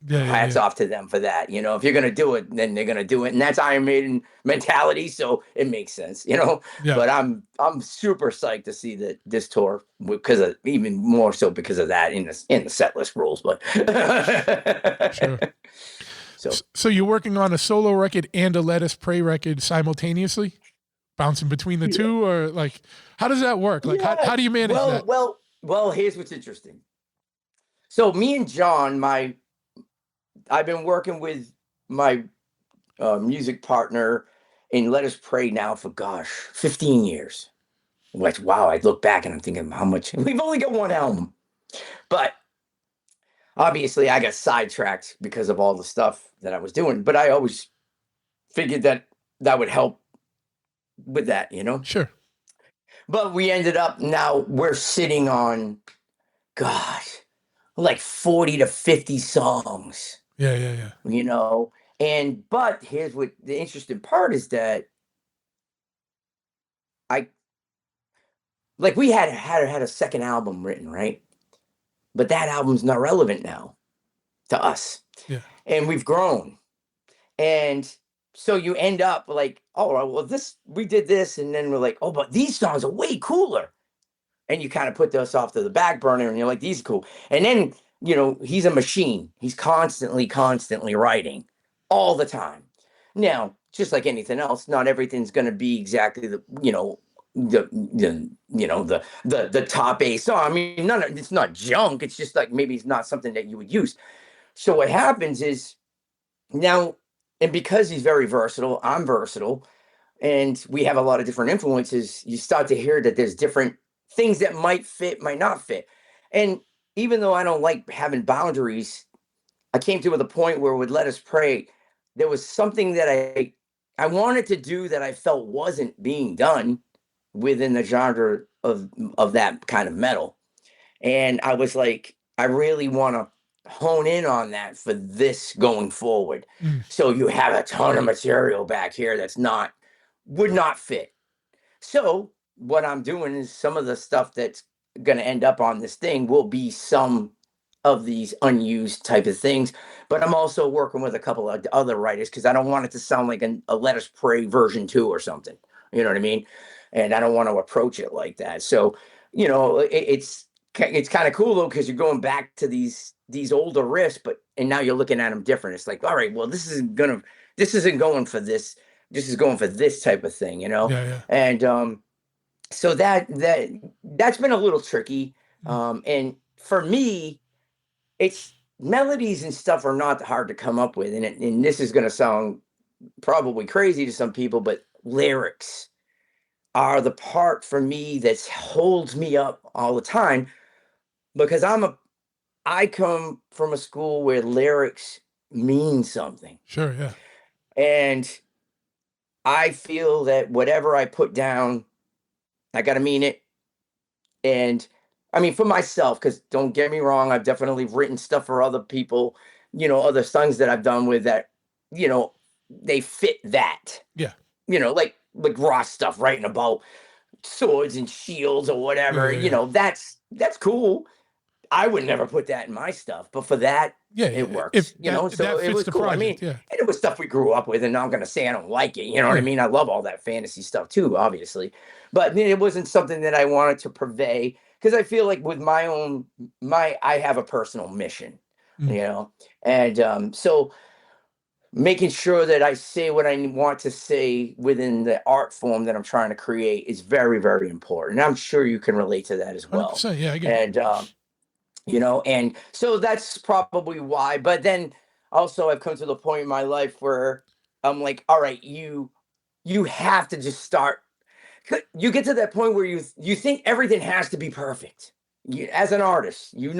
hats off to them for that. You know, if you're going to do it, then they're going to do it. And that's Iron Maiden mentality. So it makes sense, you know, but I'm super psyched to see that this tour, because of, even more so because of that in the set list rules, but sure. So you're working on a solo record and a Let Us Pray record simultaneously, bouncing between the two, or like, how does that work? Like, how do you manage that? Well, here's what's interesting. So me and John, I've been working with my music partner in Let Us Pray now for 15 years. Like, wow, I look back and I'm thinking how much. We've only got one album, but obviously I got sidetracked because of all the stuff that I was doing. But I always figured that would help with that, you know? Sure. But we ended up, now we're sitting on, like 40 to 50 songs. Yeah. You know, but here's what the interesting part is, that we had a second album written, right? But that album's not relevant now to us. Yeah. And we've grown. And so you end up like, oh, well, we did this, and then we're like, oh, but these songs are way cooler. And you kind of put those off to the back burner, and you're like, these are cool. And then, you know, he's a machine. He's constantly writing all the time. Now, just like anything else, not everything's going to be exactly the top A song. I mean, it's not junk. It's just like, maybe it's not something that you would use. So what happens is, now and because he's very versatile, I'm versatile, and we have a lot of different influences, you start to hear that there's different things that might fit, might not fit. And even though I don't like having boundaries, I came to the point where with Let Us Pray, there was something that I wanted to do that I felt wasn't being done within the genre of that kind of metal. And I was like, I really want to hone in on that for this going forward. So you have a ton of material back here that's would not fit. So what I'm doing is some of the stuff that's going to end up on this thing will be some of these unused type of things, but I'm also working with a couple of other writers because I don't want it to sound like a Let Us Pray version 2 or something. You know what I mean? And I don't want to approach it like that. So, it's kind of cool though, because you're going back to these older riffs, and now you're looking at them different. It's like, all right, well, this isn't going for this. This is going for this type of thing, Yeah, yeah. And so that's been a little tricky. And for me, it's melodies and stuff are not hard to come up with, and this is going to sound probably crazy to some people, but lyrics are the part for me that holds me up all the time, because I come from a school where lyrics mean something. Sure, yeah. And I feel that whatever I put down, I got to mean it. And I mean, for myself, because don't get me wrong, I've definitely written stuff for other people, other songs that I've done with that, they fit that. Yeah. Like raw stuff, writing about swords and shields or whatever, Yeah. That's cool. I would never put that in my stuff, but for that, it works. So it was cool. Project, and it was stuff we grew up with, and I'm gonna say I don't like it. You know what I mean? I love all that fantasy stuff too, obviously, but it wasn't something that I wanted to purvey, because I feel like with I have a personal mission, and so making sure that I say what I want to say within the art form that I'm trying to create is very, very important. And I'm sure you can relate to that as well. 100%, yeah, I get it. And so that's probably why. But then also I've come to the point in my life where I'm like, all right, you have to just start. You get to that point where you think everything has to be perfect. As an artist, you're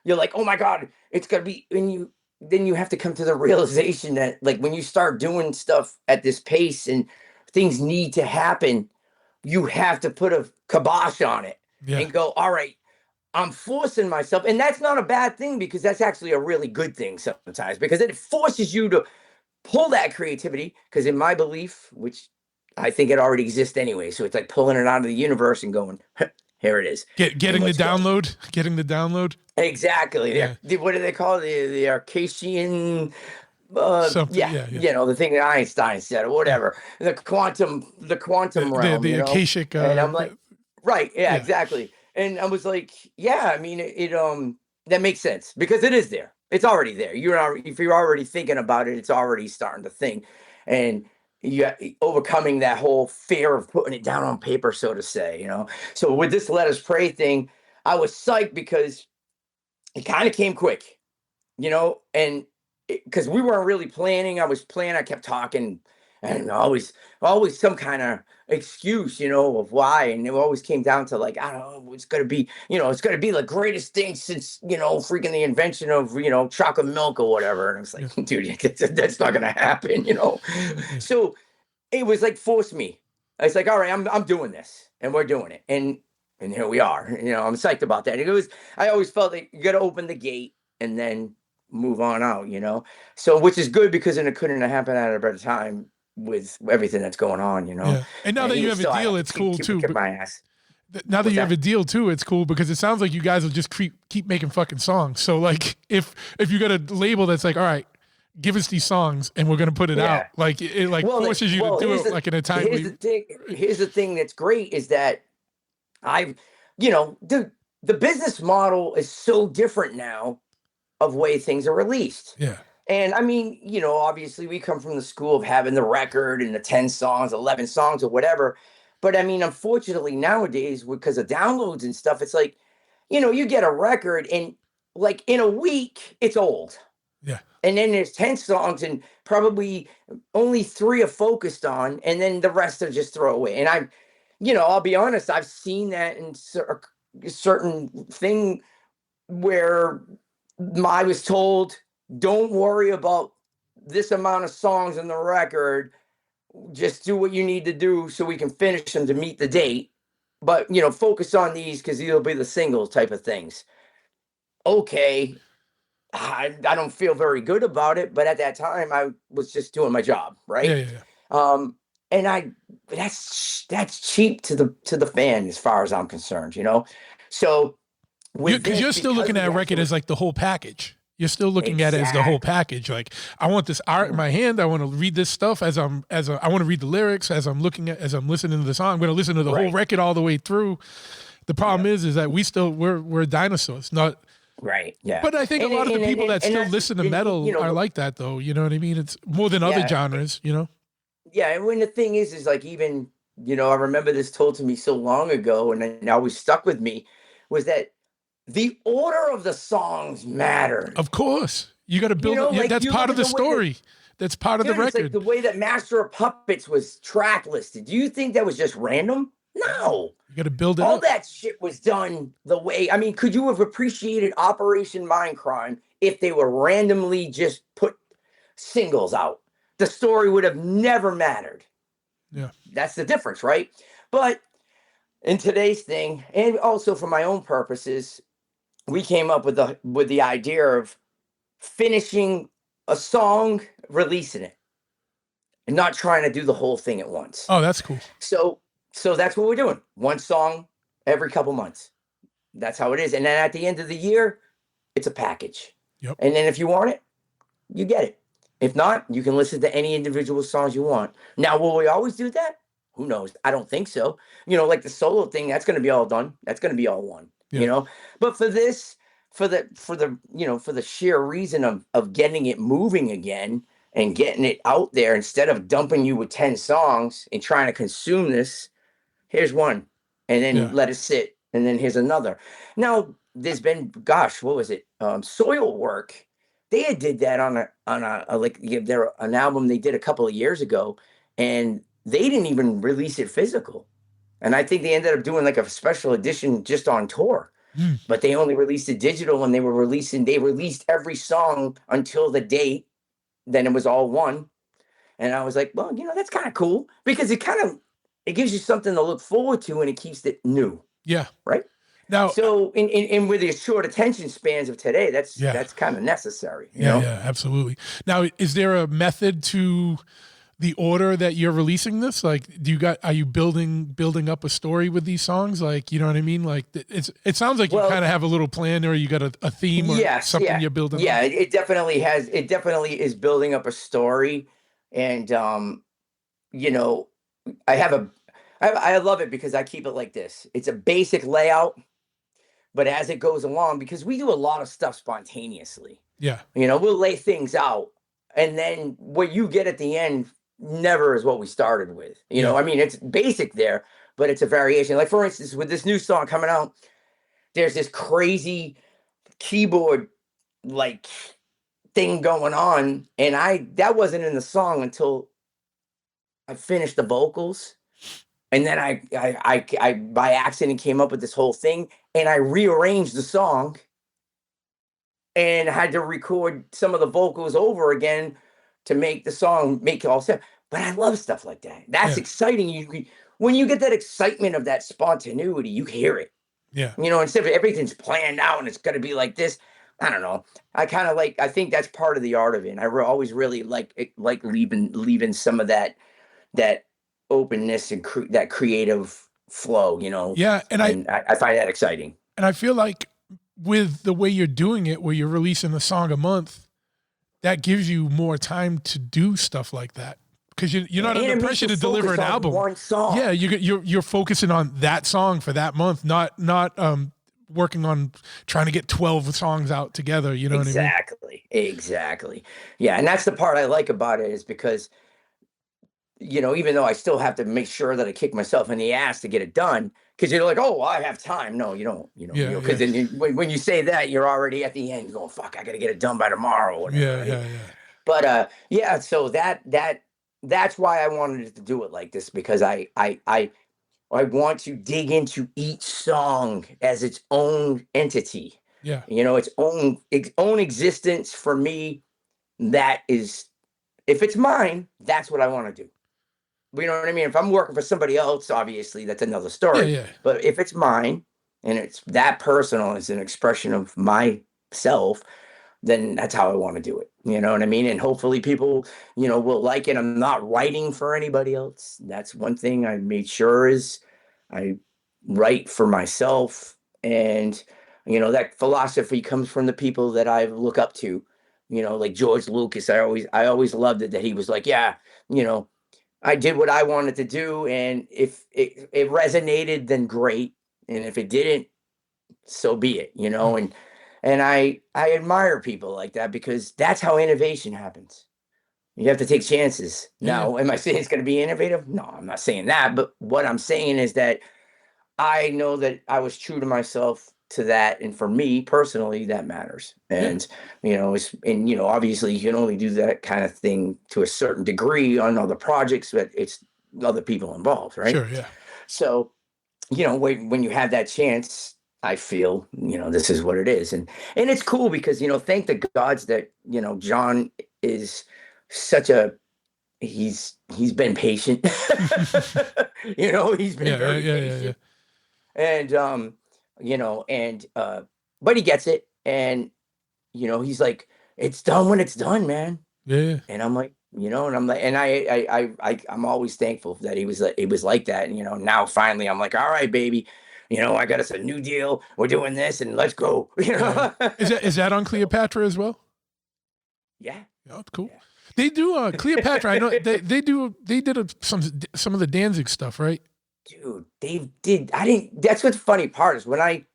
like, oh my God, it's gonna be, and then you have to come to the realization that, like, when you start doing stuff at this pace and things need to happen, you have to put a kibosh on it and go, all right, I'm forcing myself. And that's not a bad thing, because that's actually a really good thing sometimes, because it forces you to pull that creativity. Because in my belief, which I think it already exists anyway, so it's like pulling it out of the universe and going, here it is. Getting the download. Exactly. Yeah. What do they call it? The Arcasian, the thing that Einstein said, or whatever. The quantum realm. The Akashic. And I'm like, right. Yeah, exactly. And I was like, yeah, I mean, it that makes sense, because it is there. It's already there. If you're already thinking about it, it's already starting to think. And overcoming that whole fear of putting it down on paper, so to say, So with this Let Us Pray thing, I was psyched because it kind of came quick, and because we weren't really planning. I kept talking, and always some kind of excuse, of why. And it always came down to, like, I don't know, it's going to be, it's going to be the greatest thing since, freaking the invention of, chocolate milk or whatever. And I was like, dude, that's not going to happen, So it was like, force me. I was like, all right, I'm doing this, and we're doing it. And here we are, I'm psyched about that. I always felt like you got to open the gate and then move on out, So, which is good, because then it couldn't have happened at a better time with everything that's going on, Yeah. And now that you have a deal, it's cool too. My ass. Now that you have a deal too, it's cool, because it sounds like you guys will just keep making fucking songs. So, like, if you got a label that's like, all right, give us these songs and we're gonna put it out, like it forces you to do it like in a timely. Here's the thing that's great is that the business model is so different now of way things are released. Yeah. And I mean, obviously we come from the school of having the record and the 10 songs, 11 songs or whatever. But I mean, unfortunately nowadays, because of downloads and stuff, it's like, you get a record and, like, in a week it's old. Yeah. And then there's 10 songs and probably only 3 are focused on, and then the rest are just throwaway. And I'll be honest, I've seen that in a certain thing where I was told, don't worry about this amount of songs in the record. Just do what you need to do so we can finish them to meet the date. But, focus on these because these will be the singles type of things. Okay. I don't feel very good about it, but at that time I was just doing my job, right? Yeah. And that's cheap to the fan as far as I'm concerned, So because you're still looking at a record as like the whole package. You're still looking at it as the whole package. Like, I want this art in my hand. I want to read this stuff I want to read the lyrics as I'm listening to the song. I'm going to listen to the whole record all the way through. The problem is that we're dinosaurs, not. Right. Yeah. But I think a lot of the people that still listen to metal are like that, though. You know what I mean? It's more than other genres, Yeah. And when the thing is like, even, I remember this told to me so long ago, and it always stuck with me, was that the order of the songs mattered. Of course. You got to build it. That's part of the story. That's part of the record. It's like the way that Master of Puppets was track listed. Do you think that was just random? No. You got to build it All up. that shit was done the way. I mean, could you have appreciated Operation Mindcrime if they were randomly just put singles out? The story would have never mattered. Yeah. That's the difference, right? But in today's thing, and also for my own purposes, we came up with the idea of finishing a song, releasing it, and not trying to do the whole thing at once. Oh, that's cool. So that's what we're doing. One song every couple months. That's how it is. And then at the end of the year, it's a package. Yep. And then if you want it, you get it. If not, you can listen to any individual songs you want. Now, will we always do that? Who knows? I don't think so. Like the solo thing, that's going to be all done. That's going to be all one. Yeah. But for this, for the sheer reason of getting it moving again and getting it out there, instead of dumping you with 10 songs and trying to consume this, here's one, and then let it sit, and then here's another. Now, there's been, gosh, what was it? Soil Work. They did that on an album they did a couple of years ago, and they didn't even release it physical. And I think they ended up doing like a special edition just on tour. But they only released it digital when they released every song until the date. Then it was all one. And I was like, well, that's kind of cool because it gives you something to look forward to and it keeps it new. Yeah. Right. Now, so in with the short attention spans of today, that's kind of necessary. You know? Yeah, absolutely. Now, is there a method to the order that you're releasing this? Like, are you building up a story with these songs? Like, you know what I mean? Like, it sounds like you kind of have a little plan, or you got a theme or something you're building. Yeah, up. It definitely has. It definitely is building up a story, and I love it because I keep it like this. It's a basic layout, but as it goes along, because we do a lot of stuff spontaneously. Yeah, we'll lay things out, and then what you get at the end never is what we started with. I mean, it's basic there, but it's a variation. Like, for instance, with this new song coming out, there's this crazy keyboard like thing going on, and that wasn't in the song until I finished the vocals, and then I by accident came up with this whole thing, and I rearranged the song and had to record some of the vocals over again to make the song make it all sense. But I love stuff like that. That's exciting. When you get that excitement of that spontaneity, you hear it. Yeah. Instead of everything's planned out and it's going to be like this. I don't know. I think that's part of the art of it. And I always really like leaving some of that openness and that creative flow, Yeah. And I find that exciting. And I feel like with the way you're doing it, where you're releasing a song a month, that gives you more time to do stuff like that, because you're not under pressure to deliver an album. One song. Yeah, you're focusing on that song for that month, not working on trying to get 12 songs out together. You know what I mean? Exactly. Yeah, and that's the part I like about it, is because even though I still have to make sure that I kick myself in the ass to get it done, because you're like, oh, well, I have time. No, you don't. Because then when you say that, you're already at the end going, fuck, I got to get it done by tomorrow. Or whatever, right? Yeah. But yeah, so that's why I wanted to do it like this, because I want to dig into each song as its own entity. Yeah. Its own existence for me. That is, if it's mine, that's what I want to do. You know what I mean? If I'm working for somebody else, obviously that's another story. Yeah. But if it's mine and it's that personal, it's an expression of myself, then that's how I want to do it. You know what I mean? And hopefully people, will like it. I'm not writing for anybody else. That's one thing I made sure is I write for myself. And, that philosophy comes from the people that I look up to, like George Lucas. I always loved it that he was like, yeah, I did what I wanted to do. And if it resonated, then great. And if it didn't, so be it, and I admire people like that, because that's how innovation happens. You have to take chances. Now, am I saying it's going to be innovative? No, I'm not saying that. But what I'm saying is that I know that I was true to myself to that. And for me personally, that matters. And, obviously you can only do that kind of thing to a certain degree on other projects, but it's other people involved, right? Sure, yeah. So, when you have that chance, I feel, this is what it is. And it's cool because, thank the gods that, John is he's been patient. He's been very patient. And, but he gets it. And, he's like, it's done when it's done, man. Yeah. And I'm like, I'm always thankful that it was like that. And, now finally I'm like, all right, baby. I got us a new deal. We're doing this, and let's go. Is that on Cleopatra as well? Yeah. Oh, cool. Yeah. They do Cleopatra. I know they did some of the Danzig stuff, right? Dude, they did. That's what's the funny part is when I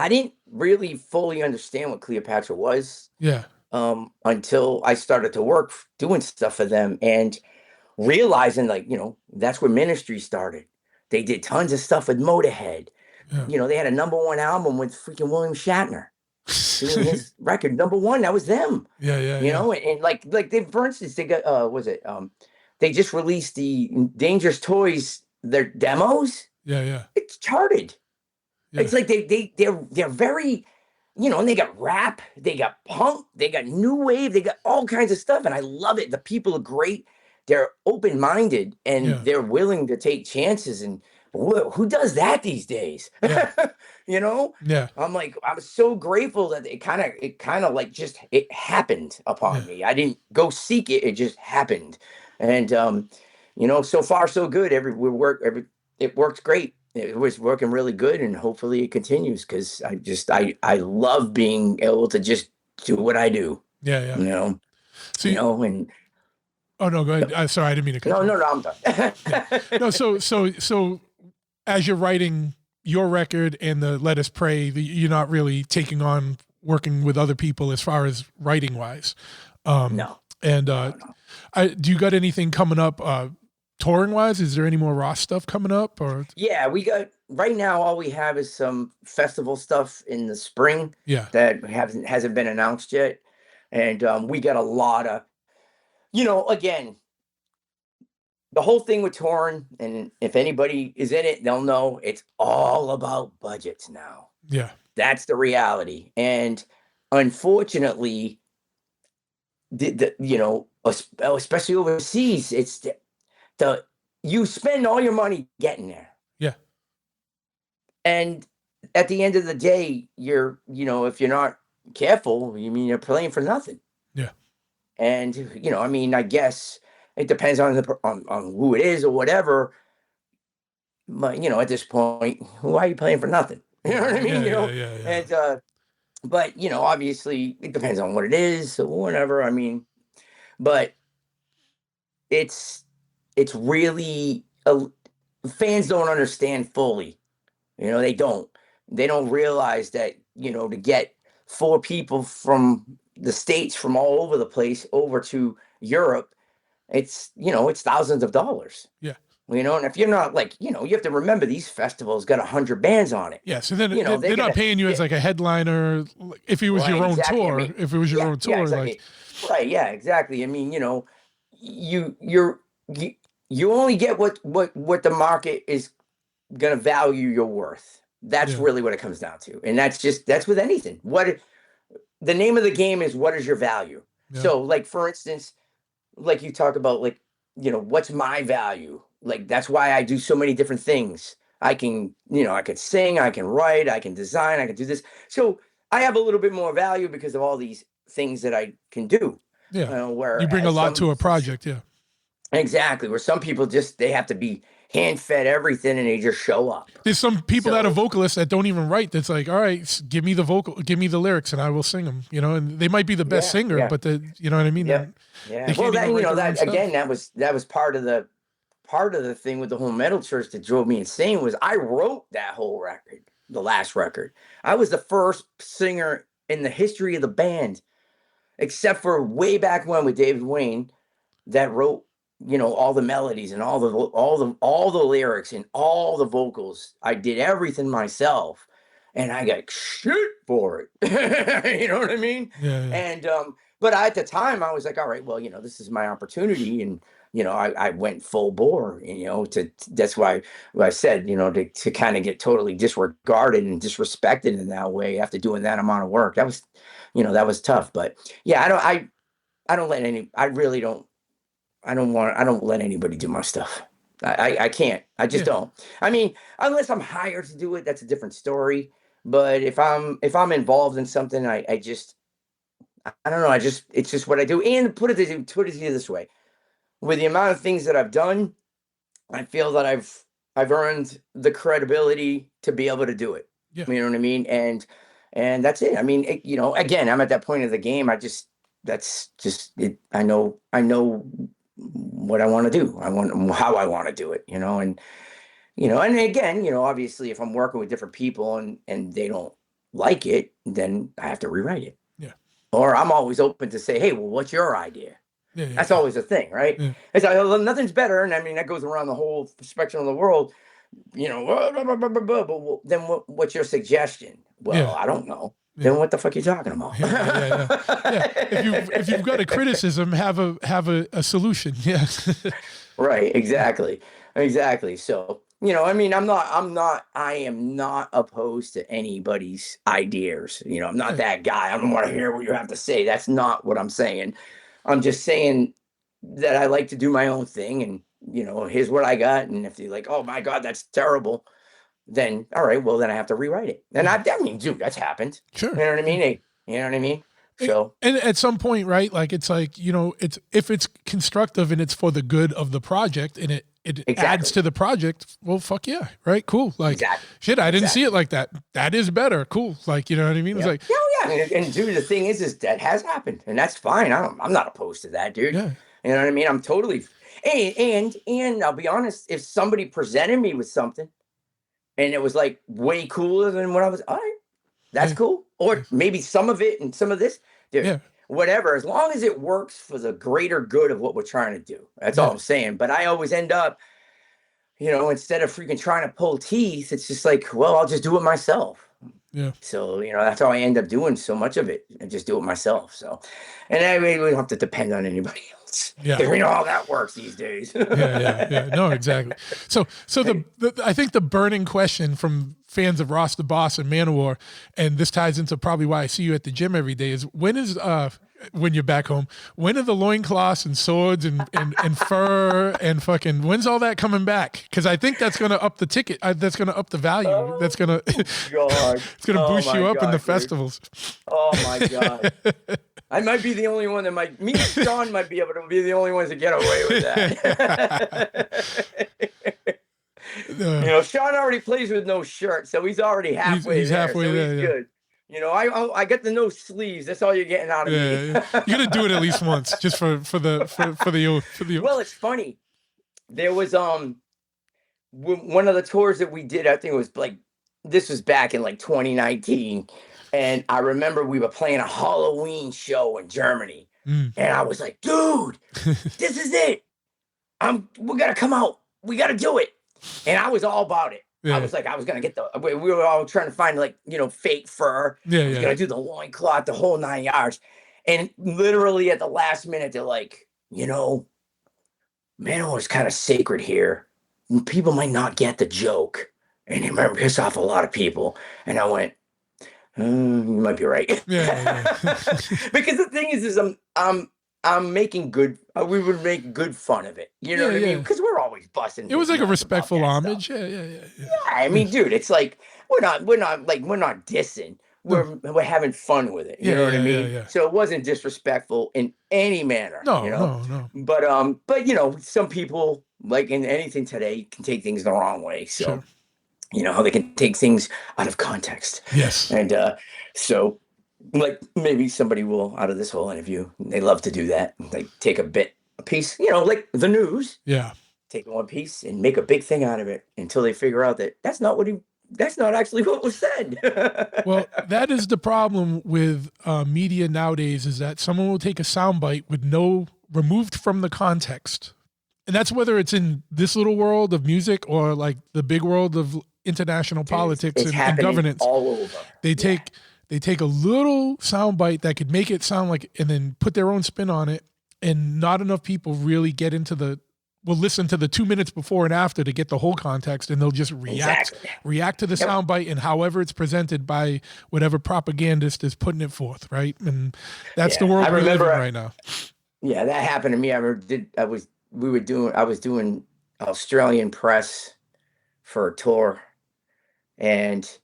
didn't really fully understand what Cleopatra was. Yeah. Until I started to work doing stuff for them and realizing, that's where Ministry started. They did tons of stuff with Motorhead. Yeah. They had a #1 album with freaking William Shatner. His record #1, that was them. Yeah. And like they, for instance, they got they just released the Dangerous Toys, their demos. Yeah. It's charted. Yeah. It's like they're very, and they got rap, they got punk, they got new wave, they got all kinds of stuff, and I love it. The people are great. They're open-minded and they're willing to take chances. And who does that these days? Yeah. Yeah. I'm so grateful that it kind of like just, it happened upon me. I didn't go seek it. It just happened. And, so far so good. It worked great. It was working really good, and hopefully it continues. Cause I love being able to just do what I do. Yeah. So, and, oh no, go ahead. Sorry, I didn't mean to cut you. No, I'm done. Yeah. No, so as you're writing your record and the Let Us Pray, you're not really taking on working with other people as far as writing wise. No. And no. Do you got anything coming up touring wise? Is there any more Ross stuff coming up? Or yeah, we got right now. All we have is some festival stuff in the spring. Yeah, that hasn't been announced yet, and we got a lot of. Again, the whole thing with touring, and if anybody is in it, they'll know it's all about budgets now. Yeah. That's the reality. And unfortunately, especially overseas, it's you spend all your money getting there. Yeah. And at the end of the day, if you're not careful, you're playing for nothing. Yeah. And, I guess it depends on who it is or whatever. But, at this point, why are you playing for nothing? You know what I mean? Yeah. And, but, obviously it depends on what it is or whatever. But it's really, fans don't understand fully. They don't realize that, to get 4 people from the States, from all over the place over to Europe, it's, it's thousands of dollars. Yeah. And if you're not like, you have to remember these festivals got 100 bands on it. Yeah. So then they're not paying you as like a headliner if it was your own exactly. tour. If it was your own tour, exactly. Right. Yeah, exactly. I mean, you only get what the market is going to value your worth. That's really what it comes down to. And that's with anything. The name of the game is, what is your value? Yeah. So like, for instance, like you talk about, like, what's my value? Like, that's why I do so many different things. I can, I can sing, I can write, I can design, I can do this. So I have a little bit more value because of all these things that I can do. Yeah. Where you bring a lot to a project. Yeah. Exactly. Where some people they have to be hand-fed everything and they just show up. There's some people that are vocalists that don't even write. That's like, all right, give me the lyrics and I will sing them, and they might be the best singer, but you know what I mean? Yeah. Well, that was part of the thing with the whole metal church that drove me insane. Was I wrote that whole record, the last record. I was the first singer in the history of the band, except for way back when with David Wayne, that wrote, all the melodies and all the lyrics and all the vocals. I did everything myself, and I got shit for it. You know what I mean? Yeah. And but at the time I was like, all right, well, this is my opportunity, and I went full bore. That's why I said, to kind of get totally disregarded and disrespected in that way after doing that amount of work. That was, that was tough. But yeah, I don't let anybody do my stuff. I can't. I just don't. I mean, unless I'm hired to do it, that's a different story. But if I'm involved in something, I don't know. It's just what I do. And put it this way, with the amount of things that I've done, I feel that I've earned the credibility to be able to do it. Yeah. You know what I mean? And that's it. I mean, again, I'm at that point of the game. That's just it. I know what I want to do. How I want to do it, and again, obviously if I'm working with different people and they don't like it, then I have to rewrite it. Yeah. Or I'm always open to say, hey, well, what's your idea? Yeah. That's always a thing, right? Yeah. It's like, well, nothing's better. And I mean, that goes around the whole spectrum of the world, but then what's your suggestion? Well, I don't know. Yeah. Then what the fuck are you talking about? Yeah. If you've got a criticism, have a solution. Yeah. Right. Exactly. So, I mean, I am not opposed to anybody's ideas. I'm not that guy. I don't want to hear what you have to say. That's not what I'm saying. I'm just saying that I like to do my own thing, and, here's what I got. And if they're like, oh my God, that's terrible, then all right, well, then I have to rewrite it. And I mean, dude, that's happened. Sure. You know what I mean? You know what I mean? So, and at some point, right? Like, it's like, it's, if it's constructive and it's for the good of the project and it adds to the project, well, fuck yeah. Right. Cool. Like, shit, I didn't see it like that. That is better. Cool. Like, you know what I mean? It's like, and dude, the thing is that has happened, and that's fine. I'm not opposed to that, dude. Yeah. You know what I mean? I'm totally, and I'll be honest, if somebody presented me with something and it was like way cooler than what I was, all right, that's cool. Or maybe some of it and some of this, dude, whatever, as long as it works for the greater good of what we're trying to do. That's all I'm saying. But I always end up, instead of freaking trying to pull teeth, it's just like, well, I'll just do it myself. Yeah. So, that's how I end up doing so much of it, and just do it myself. So, and I mean, we don't have to depend on anybody else. Yeah. We know how that works these days. Yeah. No, exactly. So I think the burning question from fans of Ross the Boss and Manowar, and this ties into probably why I see you at the gym every day, is when you're back home, when are the loincloths and swords and fur and fucking, when's all that coming back? Because I think that's going to up the ticket. That's going to up the value. That's going to, it's going to boost you up in the festivals. Oh my God. I might be the only one me and Sean might be able to be the only ones that get away with that. Sean already plays with no shirt, so he's already halfway he's there. Halfway so there, he's good. I get the no sleeves. That's all you're getting out of me. Yeah. You're gonna do it at least once, just for the. Well, it's funny. There was one of the tours that we did. I think it was like, this was back in like 2019, and I remember we were playing a Halloween show in Germany. Mm. And I was like, dude, this is it. We got to come out. We got to do it. And I was all about it. Yeah. I was like, I was going to get we were all trying to find like, fake fur. Yeah, I was going to do the loincloth, the whole 9 yards. And literally at the last minute, they're like, Manowar is kind of sacred here. People might not get the joke. And it might piss off a lot of people. And I went, you might be right. Yeah. Because the thing is I'm making good. We would make good fun of it. You know what I mean? Because we're always busting. It was like a respectful homage. Stuff. Yeah. I mean, dude, it's like we're not dissing. We're having fun with it. You know what I mean? Yeah. So it wasn't disrespectful in any manner. No. But some people, like in anything today, can take things the wrong way. So. Sure. How they can take things out of context. Yes. And so, like, maybe somebody will, out of this whole interview, they love to do that. Like, take a piece, like the news. Yeah. Take one piece and make a big thing out of it until they figure out that that's not actually what was said. Well, that is the problem with media nowadays, is that someone will take a soundbite with removed from the context. And that's whether it's in this little world of music or like the big world of international politics and governance. All over. They take a little soundbite that could make it sound like, and then put their own spin on it. And not enough people really get into will listen to the 2 minutes before and after to get the whole context, and they'll just react to the soundbite and however it's presented by whatever propagandist is putting it forth, right? And that's the world we live in right now. Yeah, that happened to me. I was doing Australian press for a tour, and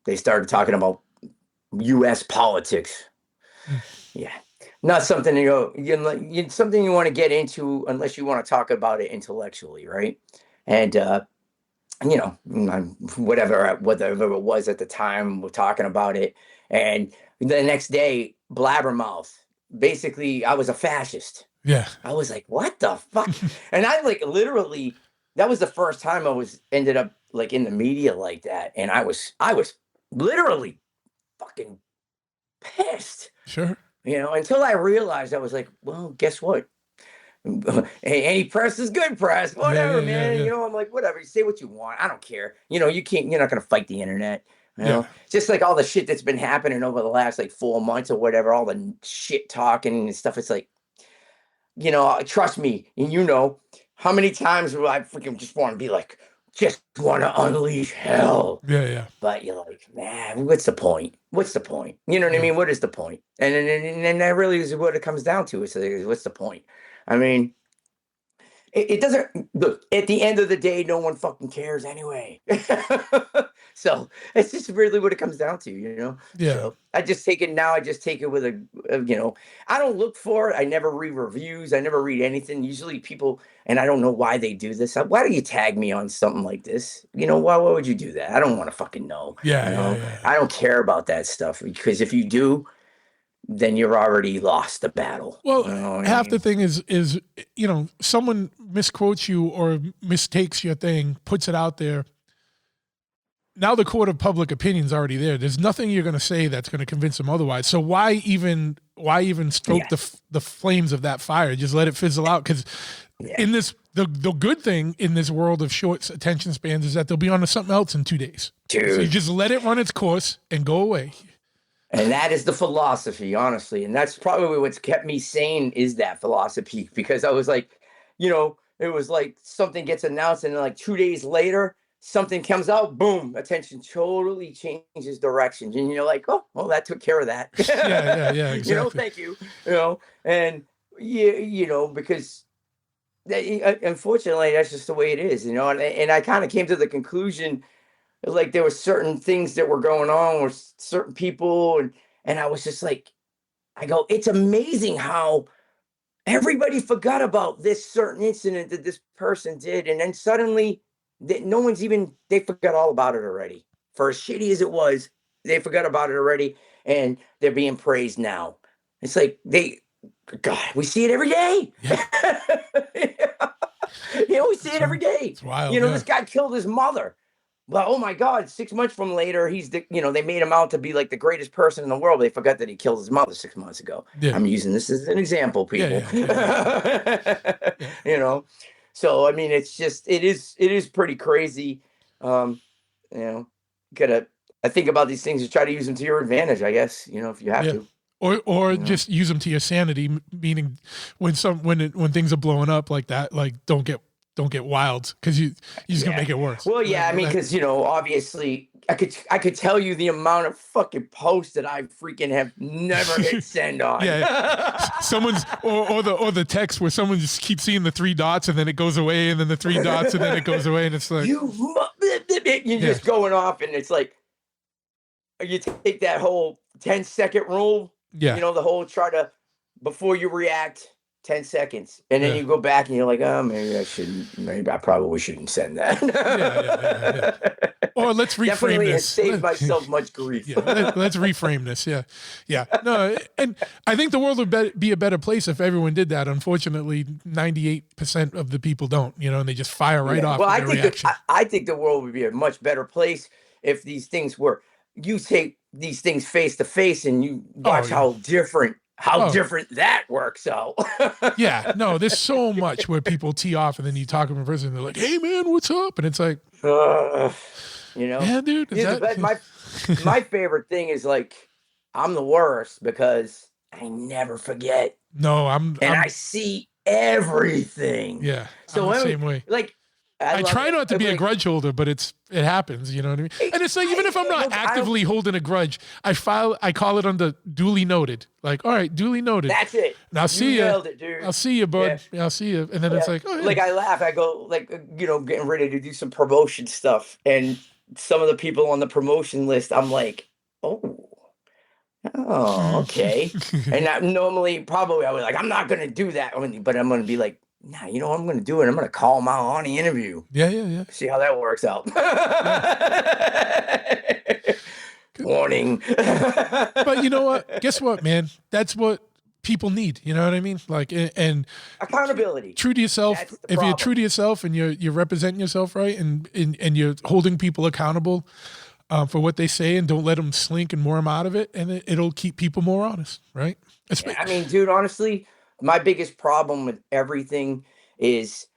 they started talking about U.S. politics. Yeah, not something something you want to get into unless you want to talk about it intellectually, right? And whatever it was at the time, we're talking about it, and the next day, blabbermouth. Basically, I was a fascist. Yeah. I was like, what the fuck? And I literally, that was the first time I ended up like in the media like that. And I was literally fucking pissed. Sure. Until I realized, I was like, well, guess what? Hey, any press is good press. Whatever, man. Yeah. I'm like, whatever. Say what you want. I don't care. You're not going to fight the internet. Just like all the shit that's been happening over the last like 4 months or whatever, all the shit talking and stuff. It's like, trust me. And how many times do I freaking just want to be like, just want to unleash hell. Yeah. But you're like, man, what's the point? What's the point? You know what I mean? What is the point? And that really is what it comes down to. It's like, what's the point? I mean, it doesn't look, at the end of the day, no one fucking cares anyway. So it's just really what it comes down to, Yeah. So I just take it with I don't look for it. I never read reviews. I never read anything. Usually people, and I don't know why they do this. Why do you tag me on something like this? Why would you do that? I don't want to fucking know. Yeah. I don't care about that stuff, because if you do, then you're already lost the battle. Well, half the thing is, someone misquotes you or mistakes your thing, puts it out there. Now the court of public opinion is already there. There's nothing you're going to say that's going to convince them otherwise. So why even stoke the flames of that fire? Just let it fizzle out. Because in this, the good thing in this world of short attention spans is that they'll be on to something else in 2 days. Dude. So you just let it run its course and go away. And that is the philosophy, honestly. And that's probably what's kept me sane, is that philosophy. Because I was like, it was like something gets announced and then like 2 days later, something comes out, boom, attention totally changes directions. And you're like, oh, well, that took care of that. Yeah, exactly. Thank you. And because unfortunately, that's just the way it is, and I kind of came to the conclusion, like there were certain things that were going on with certain people. And I was just like, I go, it's amazing how everybody forgot about this certain incident that this person did. And then suddenly they forgot all about it already. For as shitty as it was, they forgot about it already. And they're being praised now. It's like, God, we see it every day. Yeah. We see it every day. It's wild. This guy killed his mother. well, oh my God, 6 months from later, he's they made him out to be like the greatest person in the world. They forgot that he killed his mother 6 months ago. Yeah. I'm using this as an example, people. Yeah. So I mean, it is pretty crazy. Gotta I think about these things and try to use them to your advantage, I guess, if you have to. Or just use them to your sanity, meaning when things are blowing up like that, like don't get wild, because you're just gonna make it worse. Well, yeah, I mean, because obviously, I could tell you the amount of fucking posts that I freaking have never hit send on. Someone's or the text where someone just keeps seeing the 3 dots and then it goes away, and then the 3 dots and then it goes away, and it's like you're just going off, and it's like you take that whole 10-second rule. Yeah. The whole try to, before you react, 10 seconds. And then you go back and you're like, oh, maybe I probably shouldn't send that. Yeah. Or let's reframe Definitely this. Save myself much grief. Let's reframe this. Yeah. No, and I think the world would be a better place if everyone did that. Unfortunately, 98% of the people don't, and they just fire right off. Well, I think the world would be a much better place if these things were, you take these things face to face and you watch how different that works out. Yeah, no, there's so much where people tee off and then you talk to them in person and they're like, hey man, what's up? And it's like, yeah, dude. My favorite thing is like, I'm the worst because I never forget. No, I see everything. Yeah. So I'm the same way. Like, I try not to be a grudge holder, but it happens, you know what I mean? And it's like, even if I'm not actively holding a grudge, I call it under duly noted. Like, all right, duly noted. That's it. And I'll see you. Nailed it, dude. I'll see you, bud. Yeah. I'll see you. And then it's like, oh, yeah. Like I laugh. I go like, getting ready to do some promotion stuff. And some of the people on the promotion list, I'm like, oh, okay. And I normally probably I was like, I'm not going to do that. But I'm going to be like, nah, you know what I'm going to do? And I'm going to call them out on the interview. Yeah. See how that works out. Warning. But you know what? Guess what, man? That's what people need. You know what I mean? Like, and accountability. True to yourself. If you're true to yourself and you're representing yourself right, and you're holding people accountable for what they say, and don't let them slink and more them out of it, and it'll keep people more honest, right? I mean, dude, honestly, my biggest problem with everything is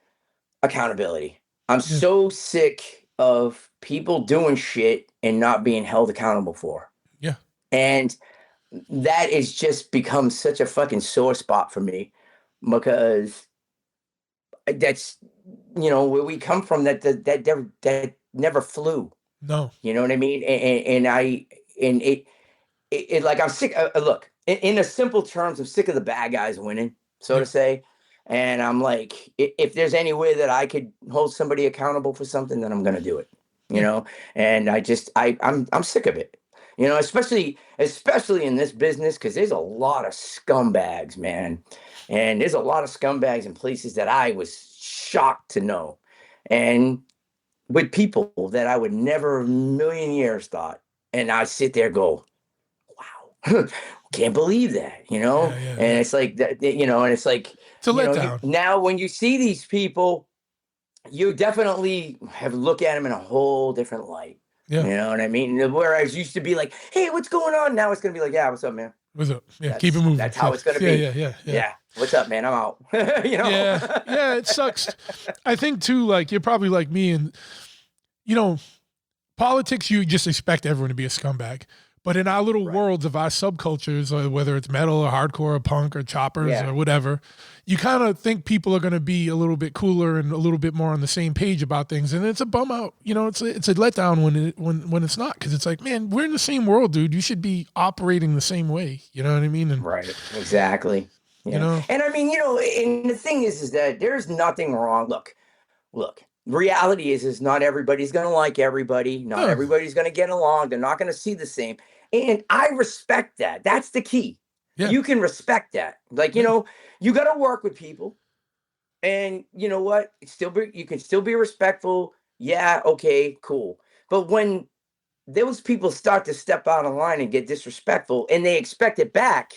accountability. I'm so sick of people doing shit and not being held accountable for. Yeah. And that has just become such a fucking sore spot for me, because that's, where we come from, that never flew. No. You know what I mean? And like, I'm sick. Look, in a simple terms, I'm sick of the bad guys winning, so to say. And I'm like, if there's any way that I could hold somebody accountable for something, then I'm going to do it, and I'm sick of it, especially in this business, because there's a lot of scumbags, man. And there's a lot of scumbags in places that I was shocked to know. And with people that I would never a million years thought. And I sit there and go, wow, can't believe that, And it's like that, and it's like, it's a letdown. Now, when you see these people, you definitely have look at them in a whole different light. Yeah. You know what I mean? Whereas used to be like, hey, what's going on? Now it's going to be like, yeah, what's up, man? What's up? Yeah, keep it moving. That's how it's going to be. Yeah. What's up, man? I'm out. Yeah, it sucks. I think too, like, you're probably like me, and politics, you just expect everyone to be a scumbag. But in our little worlds of our subcultures, whether it's metal or hardcore or punk or choppers or whatever, you kind of think people are going to be a little bit cooler and a little bit more on the same page about things, and it's a bum out. It's a letdown when it's not, because it's like, man, we're in the same world, dude. You should be operating the same way. You know what I mean? And, right. Exactly. Yeah. And I mean, and the thing is that there's nothing wrong. Look. Reality is not everybody's going to like everybody. Not everybody's going to get along. They're not going to see the same. And I respect that. That's the key. Yeah. You can respect that. Like, you got to work with people. And you know what? You can still be respectful. Yeah, okay, cool. But when those people start to step out of line and get disrespectful and they expect it back,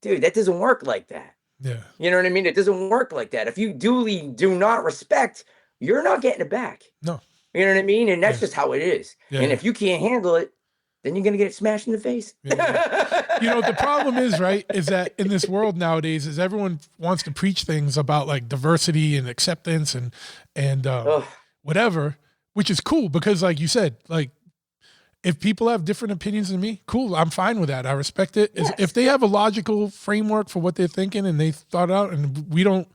dude, that doesn't work like that. Yeah. You know what I mean? It doesn't work like that. If you duly do not respect, you're not getting it back. No. You know what I mean? And that's Yeah. just how it is. Yeah, And yeah. if you can't handle it, then you're going to get smashed in the face. You know, the problem is, right, is that in this world nowadays is everyone wants to preach things about like diversity and acceptance and Ugh. whatever, which is cool because like you said, like if people have different opinions than me, cool, I'm fine with that. I respect it. Yes. If they have a logical framework for what they're thinking and they thought out and we don't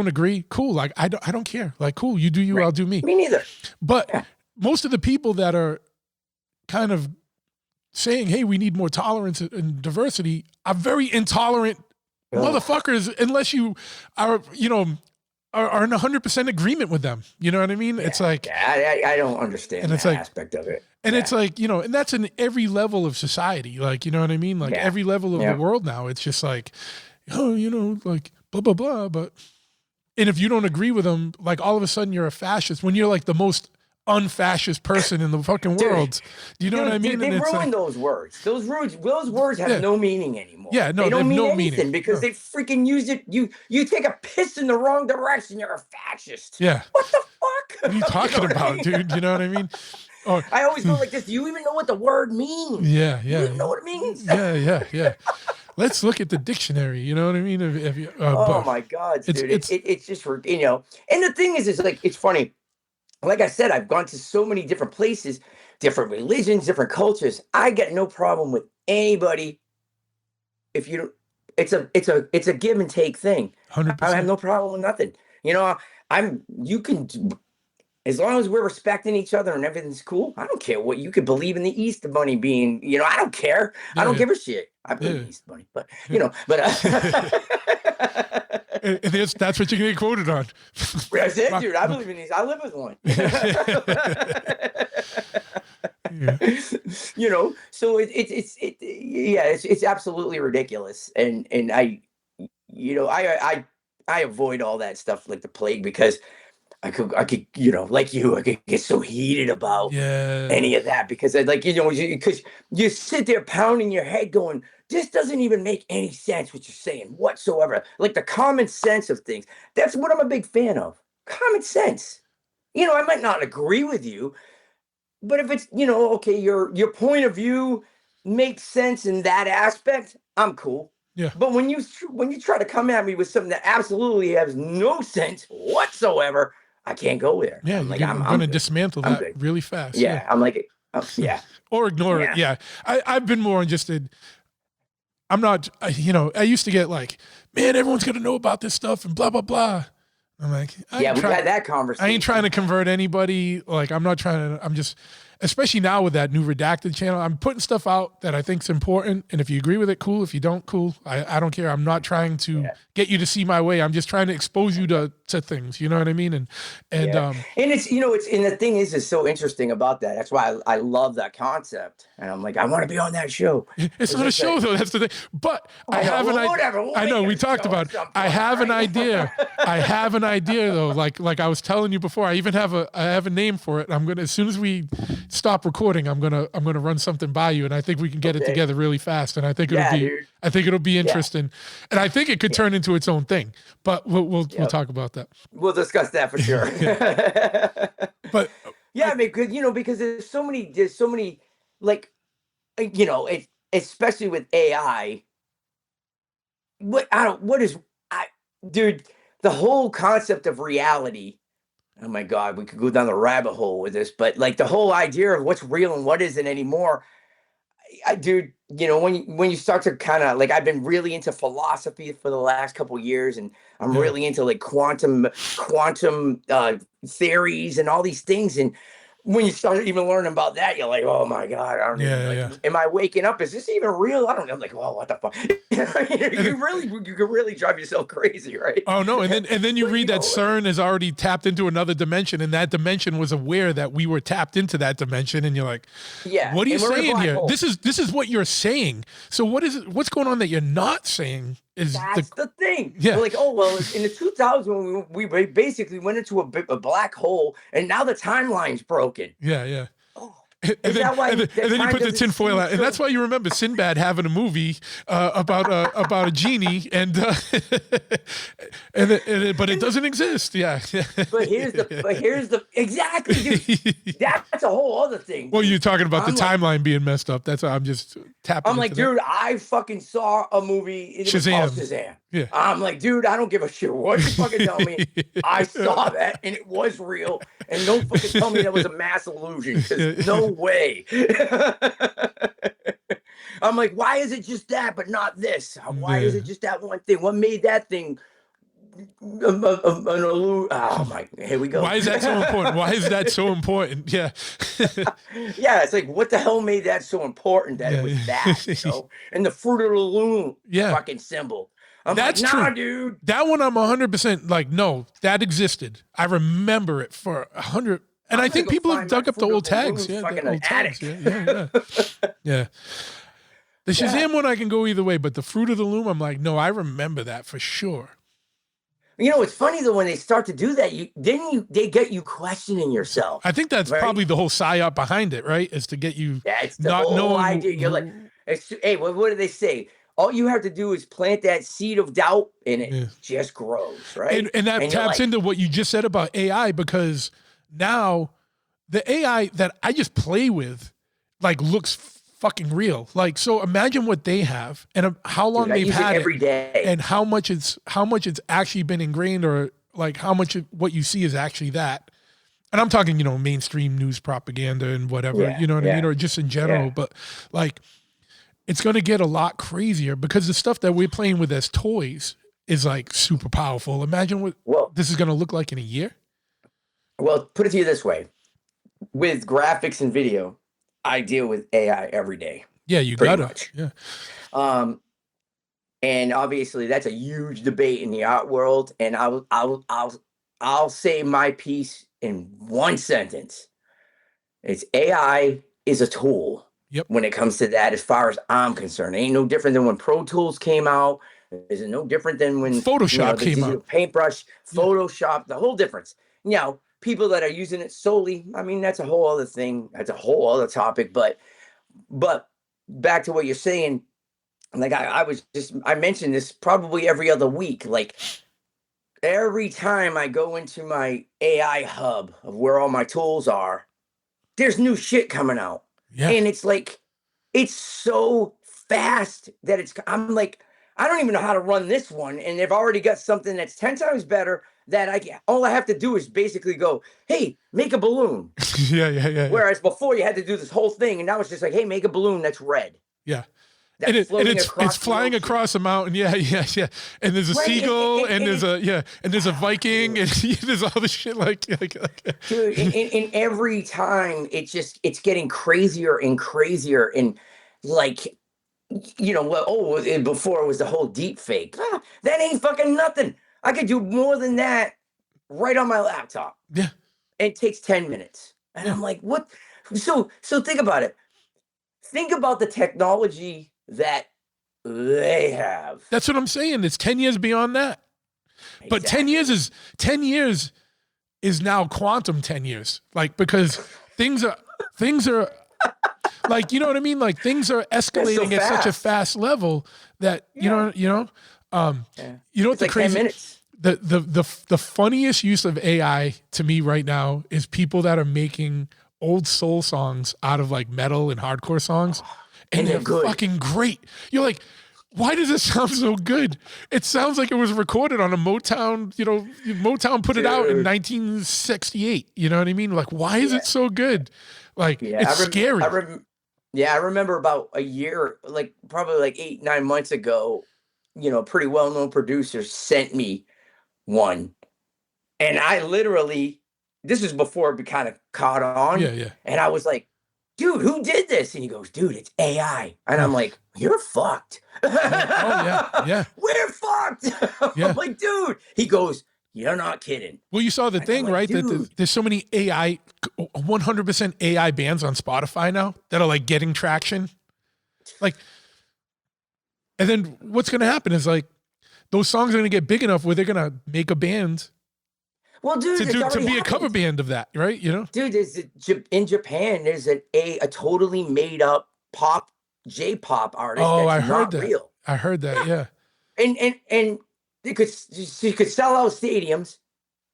agree, cool. Like I don't care. Like cool, you do you, Right. I'll do me. Me neither. But Yeah. most of the people that are kind of saying, hey, we need more tolerance and diversity are very intolerant Ugh. motherfuckers unless you are, you know, are in 100% agreement with them. You know what I mean? It's like, Yeah, I don't understand And that it's like- aspect of it. and Yeah. it's like, you know, and that's in every level of society. Like, you know what I mean? Like Yeah. every level of Yeah. the world now, it's just like, oh, you know, like blah, blah, blah. But, and if you don't agree with them, like all of a sudden you're a fascist when you're like the most unfascist person in the fucking Dude, world. Do you know what I mean? Dude, they And it's ruined like, those words. Those words have Yeah. no meaning anymore. Yeah, no, they don't they have mean no anything meaning. because No. they freaking use it. You take a piss in the wrong direction, you're a fascist. yeah. What the fuck? What are you talking know what I about, mean? dude? You know what I mean? Oh, I always go like this. Do you even know what the word means? yeah, Do yeah. you even know what it means? Yeah. Let's look at the dictionary. You know what I mean? If you, Oh but my God, it's- dude! it's- It's just, you know. And the thing is like it's funny. Like I said, I've gone to so many different places, different religions, different cultures. I get no problem with anybody. If you don't, it's a give and take thing. 100%. I have no problem with nothing. You know, you can, as long as we're respecting each other and everything's cool. I don't care what you could believe in the Easter Bunny being. You know, I don't care. I don't Yeah. give a shit. I believe in Yeah. the Easter Bunny, but you know, but. And that's what you're going to get quoted on. That's it, dude. I believe in these. I live with one. Yeah. You know, so it's absolutely ridiculous, and I, you know, I avoid all that stuff like the plague because I could, you know, like you, I could get so heated about Yeah. any of that because I like, you know, because you sit there pounding your head going, this doesn't even make any sense what you're saying whatsoever. Like the common sense of things. That's what I'm a big fan of. Common sense. You know, I might not agree with you, but if it's, you know, okay, your point of view makes sense in that aspect, I'm cool. Yeah. But when you try to come at me with something that absolutely has no sense whatsoever, I can't go there. Yeah. I'm like, I'm going to good. dismantle I'm that good. really fast. Yeah, I'm like, yeah. Or ignore it. Yeah. I've been more interested. I'm not, you know, I used to get like, man, everyone's going to know about this stuff and blah, blah, blah. I'm like, We had that conversation. I ain't trying to convert anybody. Like, I'm not trying to, I'm just, especially now with that new redacted channel, I'm putting stuff out that I think is important. And if you agree with it, cool. If you don't, cool. I don't care. I'm not trying to get you to see my way. I'm just trying to expose you to things. You know what I mean? And it's, you know, and the thing is so interesting about that. That's why I love that concept. And I'm like, I want to be on that show. It's not a show though. That's the thing. But I have an idea. Whatever. I know we talked about it. I have an idea. I have an idea though. Like I was telling you before, I even have a name for it. I'm going to, as soon as we stop recording, I'm going to run something by you. And I think we can get it together really fast. And I think it'll be interesting. And I think it could turn into its own thing, but we'll talk about that. We'll discuss that for sure. But yeah, I mean, you know, because there's so many, like, you know, especially with AI. Dude, the whole concept of reality. Oh my God, we could go down the rabbit hole with this, but like the whole idea of what's real and what isn't anymore. Dude, you know, when you start to kind of like, I've been really into philosophy for the last couple of years, and I'm really into like quantum theories and all these things. And when you start even learning about that, you're like, oh my God, I don't know. Am I waking up? Is this even real? I don't know. I'm like, oh, what the fuck? You could really drive yourself crazy, right? Oh no, and then you read that CERN has already tapped into another dimension, and that dimension was aware that we were tapped into that dimension, and you're like, yeah, what are you saying here? Hole. This is what you're saying. So what's going on that you're not saying? That's the thing. Yeah. We're like, oh well, in the 2000s we basically went into a black hole, and now the timeline's broken. Yeah. Oh, And Is then, that why and then you time put the doesn't tinfoil seem out, and so- that's why you remember Sinbad having a movie about a genie, and but it doesn't exist. Yeah. But here's the exactly, dude. That's a whole other thing. Well, you're talking about I'm the like- timeline being messed up. That's why I'm just tapping. I'm like, into that. dude, I fucking saw a movie. It was called Shazam. Yeah. I'm like, dude, I don't give a shit what you fucking tell me. I saw that and it was real. And don't fucking tell me that was a mass illusion. 'Cause no way. I'm like, why is it just that, but not this? Why is it just that one thing? What made that thing an illusion? Oh my, here we go. Why is that so important? Why is that so important? Yeah. Yeah, it's like, what the hell made that so important that it was that, you know? And the fruit of the loom fucking symbol. I'm That's like, nah, true. dude. That one I'm 100% like, no, that existed. I remember it for 100. And I think people have dug up the old tags. Yeah, the old tags. Yeah. Yeah. The Shazam one I can go either way, but the Fruit of the Loom, I'm like, no, I remember that for sure. You know, it's funny though, when they start to do that, they get you questioning yourself. I think that's probably the whole psyop behind it, right? Is to get you it's the not whole knowing. idea. You're like, hey, what do they say? All you have to do is plant that seed of doubt and it just grows, right? And that taps into what you just said about AI, because now the AI that I just play with like looks fucking real. Like, so imagine what they have and how long they've had it every day, and how much it's actually been ingrained, or like how much what you see is actually that. And I'm talking, mainstream news propaganda and whatever, you know what I mean? Or just in general, but like, it's going to get a lot crazier because the stuff that we're playing with as toys is like super powerful. Imagine what this is going to look like in a year. Well, put it to you this way. With graphics and video, I deal with AI every day. Yeah, you got it. Yeah. And obviously that's a huge debate in the art world. And I'll say my piece in one sentence. It's AI is a tool. Yep. When it comes to that, as far as I'm concerned, it ain't no different than when Pro Tools came out. Is it no different than when Photoshop came out? Paintbrush, Photoshop, the whole difference. People that are using it solely, I mean, that's a whole other thing. That's a whole other topic. But back to what you're saying, like I mentioned this probably every other week. Like every time I go into my AI hub of where all my tools are, there's new shit coming out. Yeah. And it's like, it's so fast that I'm like, I don't even know how to run this one. And they've already got something that's 10 times better that all I have to do is basically go, hey, make a balloon. Yeah. Whereas before you had to do this whole thing. And now it's just like, hey, make a balloon that's red. Yeah. And it's flying across a mountain. Yeah. And there's a seagull and there's a Viking and there's all this shit like. Dude, and every time it's getting crazier and crazier. And like, before it was the whole deep fake. That ain't fucking nothing. I could do more than that right on my laptop. Yeah. It takes 10 minutes. And I'm like, what? So think about it. Think about the technology that they have. That's what I'm saying. It's 10 years beyond that. Exactly. But 10 years is now quantum 10 years. Like, because things are like, you know what I mean? Like things are escalating at such a fast level that, you know, it's the like crazy 10 minutes. The funniest use of AI to me right now is people that are making old soul songs out of like metal and hardcore songs. And they're good. Fucking great. You're like, why does it sound so good? It sounds like it was recorded on a Motown, Motown put it out in 1968. You know what I mean? Like, why is it so good? Like, it's scary. I remember about a year, like probably like 8-9 months ago, a pretty well-known producer sent me one. And I literally, this was before it kind of caught on. Yeah. And I was like, dude, who did this? And he goes, dude, it's AI. And I'm like, you're fucked. Yeah. We're fucked. I'm like, dude. He goes, you're not kidding. Well, you saw the thing, like, right? That there's so many 100% AI bands on Spotify now that are like getting traction. Like, and then what's going to happen is like, those songs are going to get big enough where they're going to make a band Well, dude, it's to already be a cover happened. band of that, right? You know? Dude, in Japan, there's a totally made up J-pop artist Oh, I that's heard not that. real. I heard that. Yeah. And she could sell out stadiums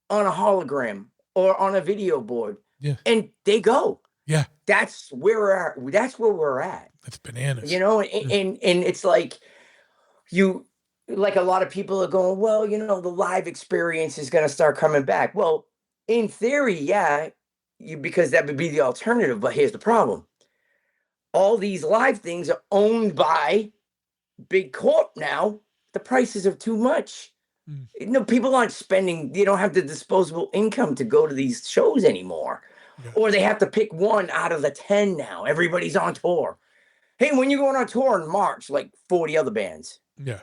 on a hologram or on a video board. Yeah. And they go. Yeah. That's where we're at. That's bananas. You know, and it's like like a lot of people are going, well, you know, the live experience is going to start coming back. Well, in theory, yeah, because that would be the alternative. But here's the problem. All these live things are owned by big corp now. The prices are too much. You know, people aren't spending, they don't have the disposable income to go to these shows anymore. Yeah. Or they have to pick one out of the 10 now. Everybody's on tour. Hey, when you're going on tour in March, like 40 other bands. Yeah.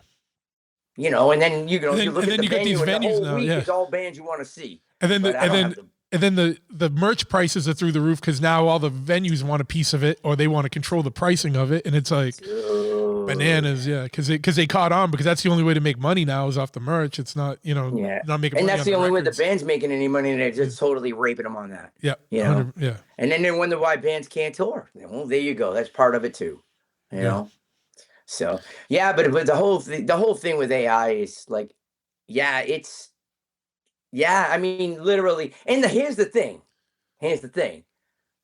You know, and then you look at the venue, and the whole now, week yeah. is all bands you want to see. And then the merch prices are through the roof because now all the venues want a piece of it, or they want to control the pricing of it, and it's like bananas, yeah. Because they caught on, because that's the only way to make money now is off the merch. It's not, you know, not making. And money that's on the only records. way the band's making any money, and they're just totally raping them on that. Yeah, you know, yeah. And then they wonder why bands can't tour. Well, there you go. That's part of it too. You know. So yeah, but the whole thing with AI is like, I mean, literally. And here's the thing,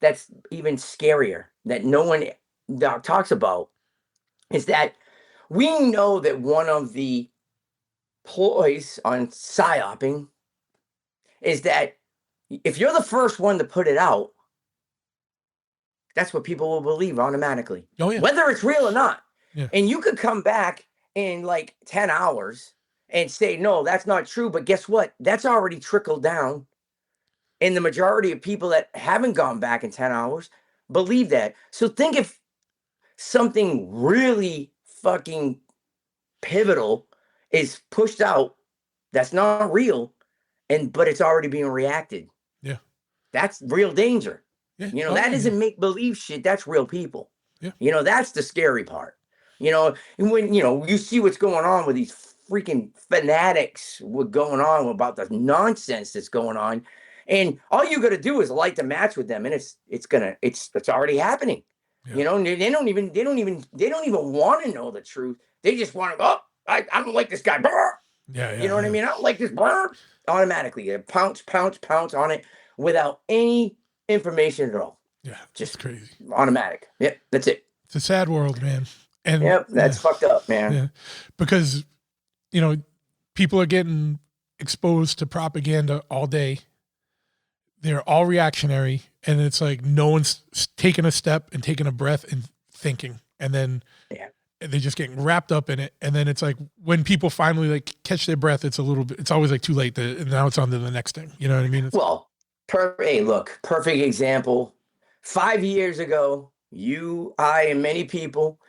that's even scarier that no one talks about is that we know that one of the ploys on psyoping is that if you're the first one to put it out, that's what people will believe automatically, whether it's real or not. Yeah. And you could come back in like 10 hours and say, no, that's not true. But guess what? That's already trickled down. And the majority of people that haven't gone back in 10 hours believe that. So think if something really fucking pivotal is pushed out that's not real, but it's already being reacted. Yeah. That's real danger. Yeah. You know, that isn't make-believe shit. That's real people. Yeah. You know, that's the scary part. You know, and when, you know, you see what's going on with these freaking fanatics, what's going on about the nonsense that's going on. And all you got to do is light the match with them. And it's already happening. Yeah. You know, they don't even want to know the truth. They just want to, I don't like this guy. Yeah, you know what I mean? I don't like this. Automatically, pounce on it without any information at all. Yeah, just crazy. Automatic. Yep, that's it. It's a sad world, man. And that's fucked up, man. Yeah. Because, you know, people are getting exposed to propaganda all day. They're all reactionary, and it's like no one's taking a step and taking a breath and thinking, and then they're just getting wrapped up in it. And then it's like when people finally like catch their breath, it's always like too late. And now it's on to the next thing. You know what I mean? Perfect example. 5 years ago, you, I, and many people,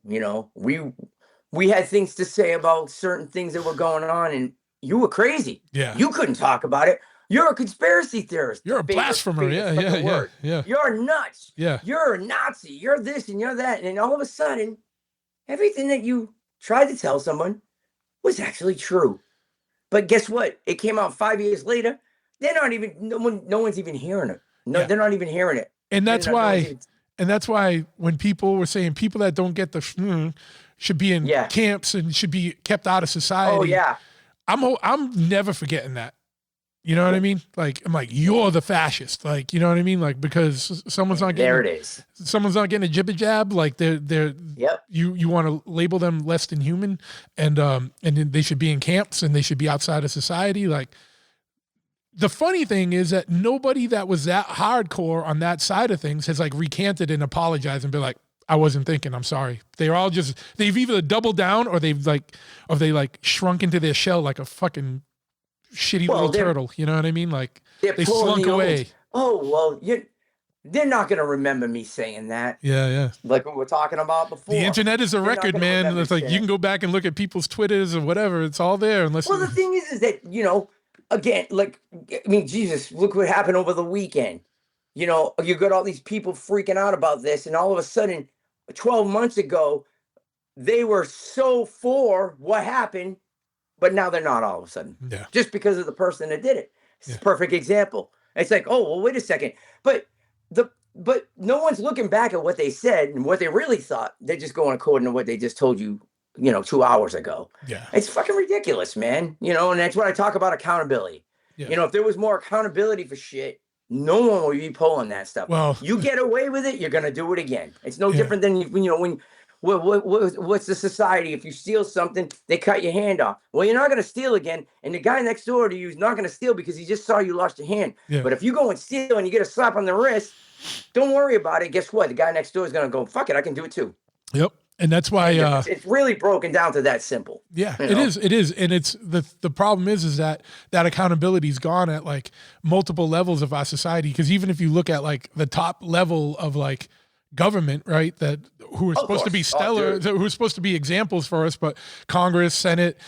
you know, we had things to say about certain things that were going on, and you were crazy. Yeah. You couldn't talk about it. You're a conspiracy theorist. You're a blasphemer. Yeah. You're nuts. Yeah. You're a Nazi. You're this and you're that. And then all of a sudden, everything that you tried to tell someone was actually true. But guess what? It came out 5 years later. They're not even, no one's even hearing it. No, they're not even hearing it. And that's why when people were saying people that don't get the should be in camps and should be kept out of society. Oh yeah. I'm never forgetting that. You know what I mean? Like, I'm like, you're the fascist. Like, you know what I mean? Like, because someone's not getting, there it is. Someone's not getting a jibber jab. Like you want to label them less than human, and then they should be in camps and they should be outside of society. Like, the funny thing is that nobody that was that hardcore on that side of things has like recanted and apologized and been like, I wasn't thinking, I'm sorry. They're all just, they've either doubled down or they shrunk into their shell like a fucking shitty little turtle. You know what I mean? Like they slunk away. They're not going to remember me saying that. Yeah. Like what we're talking about before. The internet is a record, man. It's like you can go back and look at people's Twitters or whatever. It's all there. Unless the thing is that, you know, again, like, I mean, Jesus, look what happened over the weekend. You know, you got all these people freaking out about this, and all of a sudden, 12 months ago, they were so for what happened, but now they're not all of a sudden. Yeah. Just because of the person that did it. Yeah. Perfect example. It's like, oh, well, wait a second. But no one's looking back at what they said and what they really thought. They're just going according to what they just told you, 2 hours ago. Yeah. It's fucking ridiculous, man. And that's what I talk about, accountability. Yeah. If there was more accountability for shit, no one would be pulling that stuff. Well, you get away with it, you're gonna do it again. It's no different than when what's the society? If you steal something, they cut your hand off. Well, you're not gonna steal again, and the guy next door to you is not gonna steal because he just saw you lost your hand. Yeah. But if you go and steal and you get a slap on the wrist, don't worry about it. Guess what? The guy next door is gonna go, fuck it, I can do it too. Yep. And that's why it's really broken down to that simple. Yeah, it is. And it's the problem is that accountability is gone at like multiple levels of our society. Because even if you look at like the top level of like government, right, that who are supposed to be stellar, who are supposed to be examples for us, but Congress, Senate,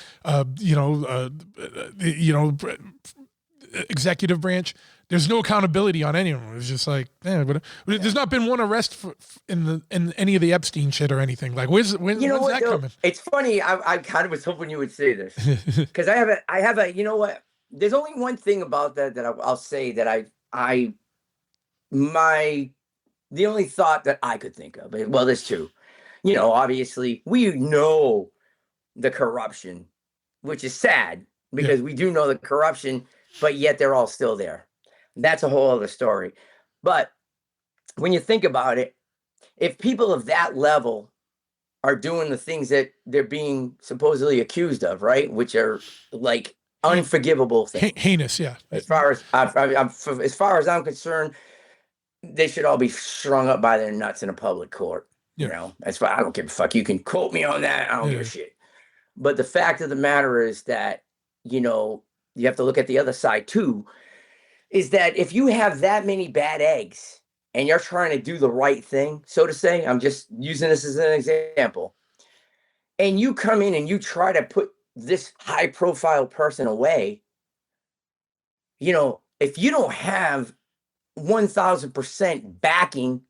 executive branch, there's no accountability on anyone. It's just like, but there's not been one arrest in any of the Epstein shit or anything. Like, when's that coming? It's funny. I kind of was hoping you would say this because I have a. You know what? There's only one thing about that I'll say that the only thought that I could think of. Well, there's two. Obviously, we know the corruption, which is sad because we do know the corruption, but yet they're all still there. That's a whole other story. But when you think about it, if people of that level are doing the things that they're being supposedly accused of, right, which are like unforgivable things, heinous, yeah. As far as I'm concerned, they should all be strung up by their nuts in a public court. Yeah. I don't give a fuck. You can quote me on that. I don't give a shit. But the fact of the matter is that you have to look at the other side too. Is that if you have that many bad eggs and you're trying to do the right thing, so to say, I'm just using this as an example, and you come in and you try to put this high profile person away, if you don't have 1000% backing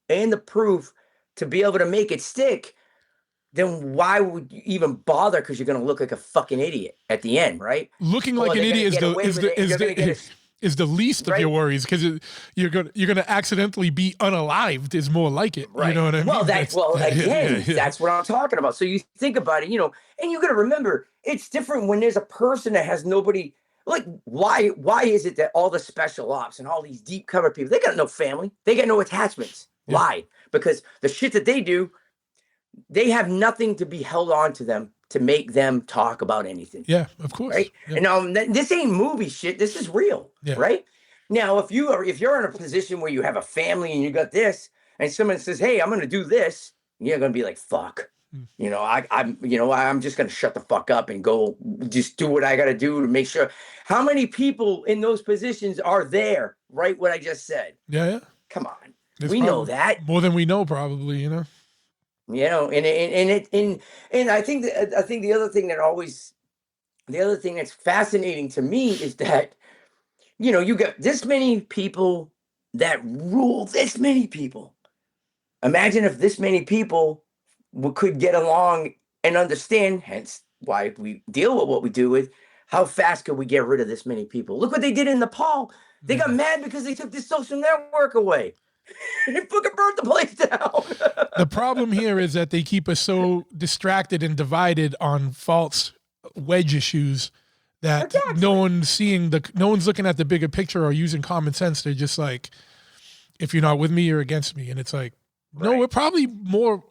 and the proof to be able to make it stick, then why would you even bother? Because you're going to look like a fucking idiot at the end, right? Looking like an idiot is the least of your worries, because you're gonna accidentally be unalived is more like it. Right. You know what I mean? That's what I'm talking about. So you think about it, and you got to remember, it's different when there's a person that has nobody. Like, why is it that all the special ops and all these deep cover people, they got no family, they got no attachments? Yeah. Why? Because the shit that they do, they have nothing to be held on to them to make them talk about anything. Yeah, of course. Right. Yeah. And now this ain't movie shit. This is real. Yeah. Right. Now, if you're in a position where you have a family and you got this, and someone says, "Hey, I'm going to do this," you're going to be like, "Fuck." I'm just going to shut the fuck up and go just do what I got to do to make sure. How many people in those positions are there? Right. What I just said. Yeah. Come on. We know that more than we know, probably, and I think the other thing that's fascinating to me is that, you got this many people that rule this many people. Imagine if this many people could get along and understand, hence why we deal with what we do with, how fast could we get rid of this many people? Look what they did in Nepal. They got mad because they took the social network away. They fucking burnt the place down. The problem here is that they keep us so distracted and divided on false wedge issues that no one's looking at the bigger picture or using common sense. They're just like, if you're not with me, you're against me. And it's like, no, we're probably more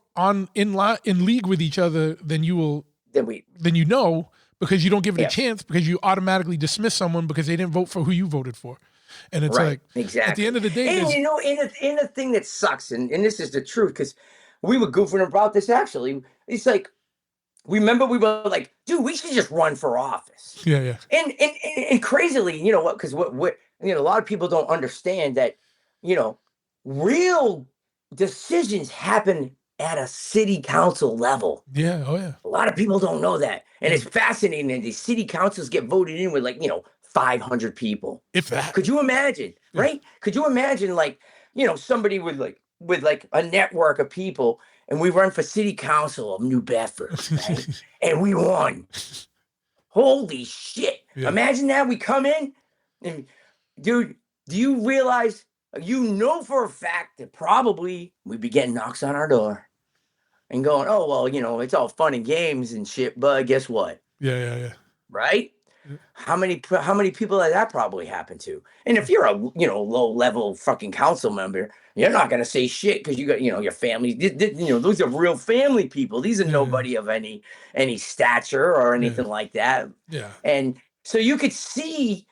in league with each other than you know, because you don't give it a chance, because you automatically dismiss someone because they didn't vote for who you voted for. And it's like, at the end of the day, and in the thing that sucks, and this is the truth, because we were goofing about this actually. It's like, remember we were like, dude, we should just run for office. Yeah. And crazily, because what a lot of people don't understand that, real decisions happen at a city council level. Yeah. Oh yeah. A lot of people don't know that, and it's fascinating that these city councils get voted in with 500 people. If that. Could you imagine, right? Could you imagine somebody with a network of people, and we run for city council of New Bedford, right? And we won. Holy shit. Yeah. Imagine that. We come in, And dude, do you realize, for a fact that probably we'd be getting knocks on our door and going, oh, well, it's all fun and games and shit, but guess what? Yeah. Right? How many people has that probably happened to? And if you're a low level fucking council member, you're not gonna say shit because you got your family. Those are real family people. These are nobody of any stature or anything like that. Yeah. And so you could see,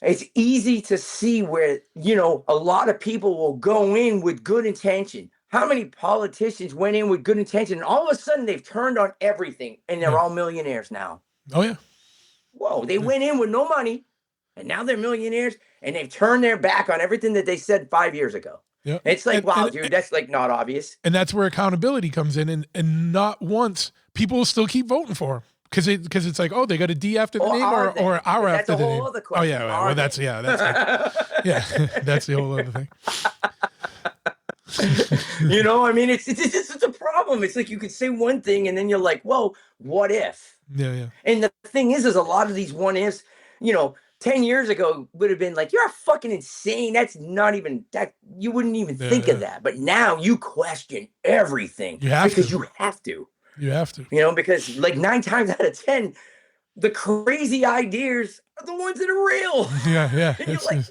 it's easy to see where a lot of people will go in with good intention. How many politicians went in with good intention and all of a sudden they've turned on everything and they're all millionaires now? Oh yeah. Whoa, they went in with no money and now they're millionaires and they've turned their back on everything that they said 5 years ago. Yeah. It's like, dude, that's like not obvious. And that's where accountability comes in. And not once people will still keep voting for them. Because it's like, oh, they got a D after the name or R after the name. Oh yeah, well that's that's the whole other thing. I mean, it's a problem. It's like you could say one thing and then you're like, well, what if? Yeah. And the thing is a lot of these what ifs, 10 years ago would have been like, you're fucking insane. That's not even that. You wouldn't even think of that. But now you question everything you have to. You have to, because like 9 times out of 10, the crazy ideas are the ones that are real. Yeah. And you're like,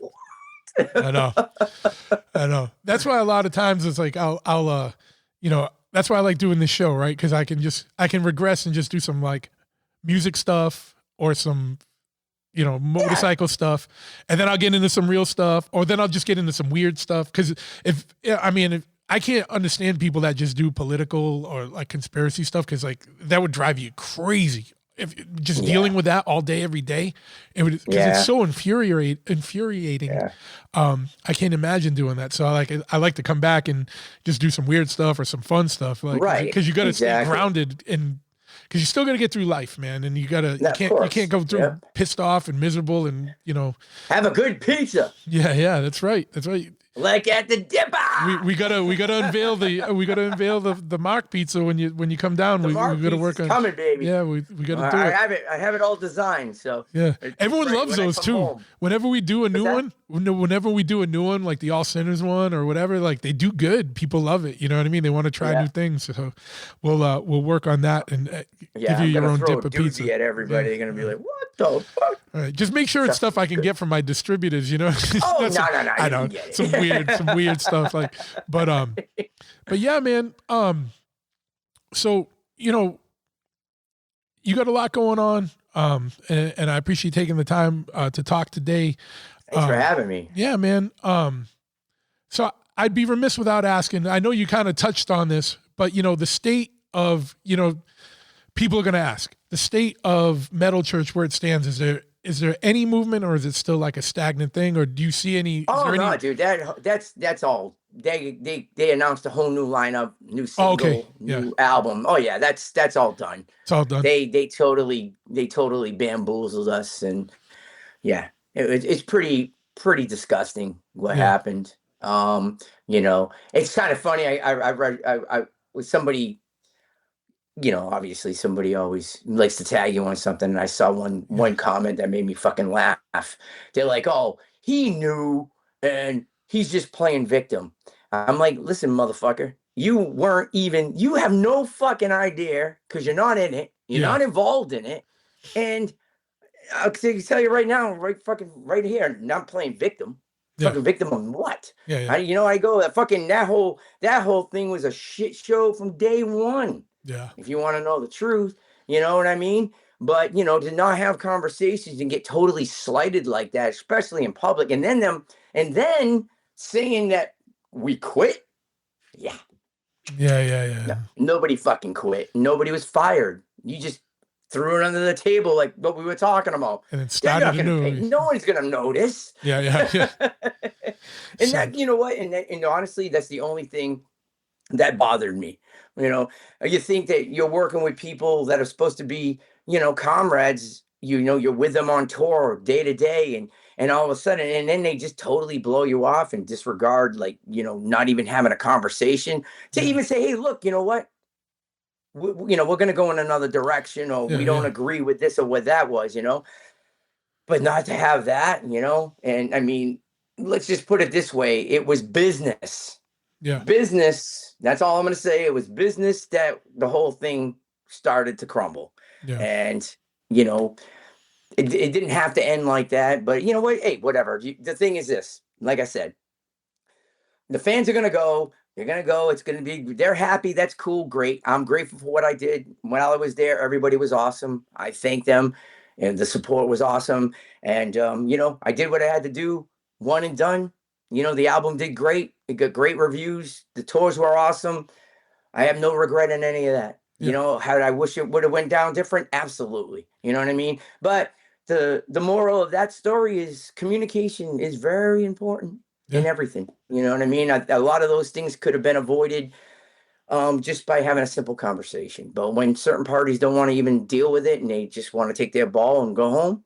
I know. That's why a lot of times it's like, I'll that's why I like doing this show, right? Cause I can regress and just do some like music stuff or some, motorcycle stuff. And then I'll get into some real stuff, or then I'll just get into some weird stuff. Cause if I can't understand people that just do political or like conspiracy stuff, because like that would drive you crazy. If just dealing with that all day, every day, because it's so infuriating. Yeah. I can't imagine doing that. So I like to come back and just do some weird stuff or some fun stuff, like because you got to stay grounded and because you still got to get through life, man, and you can't go through pissed off and miserable and have a good pizza. Yeah, that's right. Like at the Dipper. We gotta unveil the Marc pizza when you come down. We gotta work on coming, baby. Yeah, we gotta do it. I have it all designed. So yeah, everyone loves those too. Home. Whenever we do a new one, like the All Sinners one or whatever, like they do good. People love it. You know what I mean? They want to try new things. So we'll work on that and give you your own Dipper pizza. At everybody, they're gonna be like, what the fuck? All right, just make sure it's stuff I can get from my distributors. No. I know some weird stuff but yeah, man. So you got a lot going on, and I appreciate taking the time to talk today. Thanks for having me. Yeah, man. So I'd be remiss without asking. I know you kind of touched on this, but the state of people are going to ask the state of metal church where it stands. Is there any movement, or is it still like a stagnant thing, or do you see any? Dude, that's all. They announced a whole new lineup, new single, new album. Oh yeah, that's all done. It's all done. They totally bamboozled us, and it's pretty disgusting what happened. It's kind of funny. I read with somebody. Obviously somebody always likes to tag you on something. And I saw one comment that made me fucking laugh. They're like, oh, he knew and he's just playing victim. I'm like, listen, motherfucker, you have no fucking idea because you're not in it. You're not involved in it. And I'll tell you right now, right here, not playing victim. Fucking victim of what? I go, that whole thing was a shit show from day one. Yeah. If you want to know the truth, you know what I mean? But, to not have conversations and get totally slighted like that, especially in public, and then saying that we quit. Yeah. Yeah. Nobody fucking quit. Nobody was fired. You just threw it under the table like what we were talking about. And it started no one's going to notice. Yeah. And that, you know what? And honestly, that's the only thing that bothered me. You think that you're working with people that are supposed to be, comrades, you're with them on tour day to day and all of a sudden, and then they just totally blow you off and disregard, like, not even having a conversation to even say, hey, look, you know what? We're going to go in another direction, or we don't agree with this or what that was, but not to have that, and I mean, let's just put it this way. It was business. Yeah. Business. That's all I'm going to say. It was business that the whole thing started to crumble. Yeah. And, it didn't have to end like that, but you know what? Hey, whatever. The thing is this, like I said, the fans are going to go. They're going to go. It's going to be, they're happy. That's cool. Great. I'm grateful for what I did. While I was there, everybody was awesome. I thank them, and the support was awesome. And, I did what I had to do. One and done. The album did great. It got great reviews. The tours were awesome. I have no regret in any of that. Yeah. How I wish it would have went down different? Absolutely. You know what I mean? But the moral of that story is communication is very important in everything. You know what I mean? A lot of those things could have been avoided just by having a simple conversation. But when certain parties don't want to even deal with it and they just want to take their ball and go home,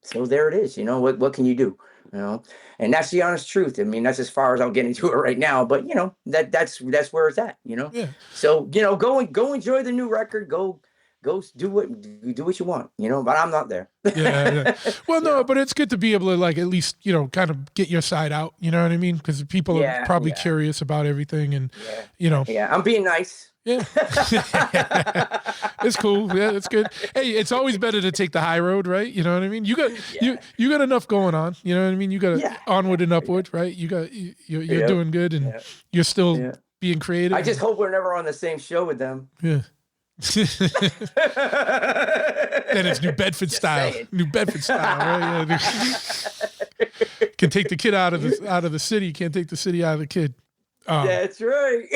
so there it is. What can you do? And that's the honest truth. I mean, that's as far as I'll get into it right now. But that's where it's at. Yeah. So go enjoy the new record. Go do what you want. But I'm not there. Yeah. Well, no, but it's good to be able to at least kind of get your side out. You know what I mean? Because people are probably curious about everything, and Yeah, I'm being nice. Yeah. It's cool. Yeah, it's good. Hey, it's always better to take the high road, right? You know what I mean? You got enough going on. You know what I mean? You got onward and upward, right? You're doing good, and you're still being creative. I just hope we're never on the same show with them. Yeah. Then it's New Bedford style. Saying. New Bedford style, right? Yeah. Can take the kid out of the city. Can't take the city out of the kid. That's right.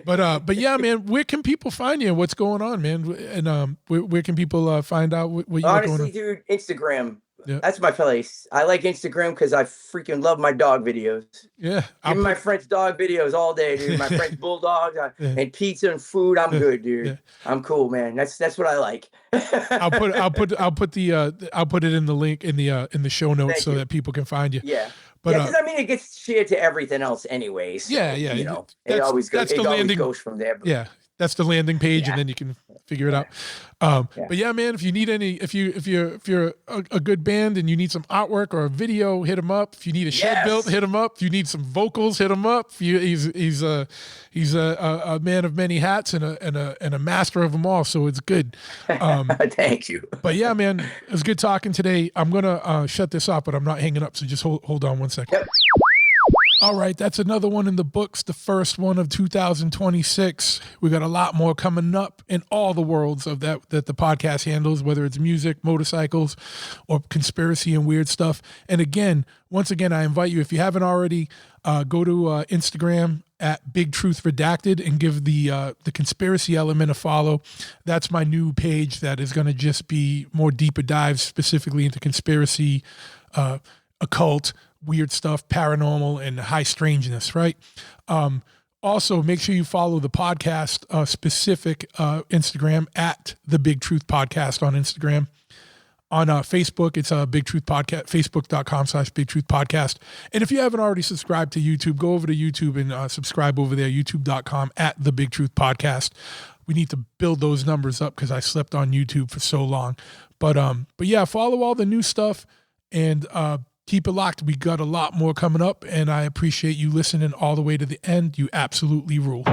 But yeah, man, where can people find you? What's going on, man? And where can people find out what you got going on? Honestly, dude, Instagram. Yeah. That's my place. I like Instagram because I freaking love my dog videos. Yeah. Give me my French dog videos all day, dude. My French bulldog and pizza and food. I'm good, dude. Yeah. I'm cool, man. That's what I like. I'll put it in the link in the show notes so that people can find you. Yeah. But because I mean, it gets shared to everything else anyways. So, yeah. It always goes from there. Yeah. That's the landing page, and then you can figure it out. But yeah, man, if you need if you're a good band and you need some artwork or a video, hit him up. If you need a shed built, hit him up. If you need some vocals, hit him up. He's a man of many hats and a master of them all. So it's good. Thank you. But yeah, man, it was good talking today. I'm gonna shut this off, but I'm not hanging up. So just hold on 1 second. Yep. All right, that's another one in the books, the first one of 2026. We got a lot more coming up in all the worlds of that the podcast handles, whether it's music, motorcycles, or conspiracy and weird stuff. And once again, I invite you, if you haven't already, go to Instagram at Big Truth Redacted and give the conspiracy element a follow. That's my new page that is going to just be more deeper dives specifically into conspiracy, occult, weird stuff, paranormal, and high strangeness, right? Also, make sure you follow the podcast specific Instagram at the Big Truth Podcast on Instagram. On Facebook, it's Big Truth Podcast, facebook.com/Big Truth Podcast. And if you haven't already subscribed to YouTube, go over to YouTube and subscribe over there, youtube.com at the Big Truth Podcast. We need to build those numbers up because I slept on YouTube for so long. But yeah, follow all the new stuff and keep it locked. We got a lot more coming up, and I appreciate you listening all the way to the end. You absolutely rule.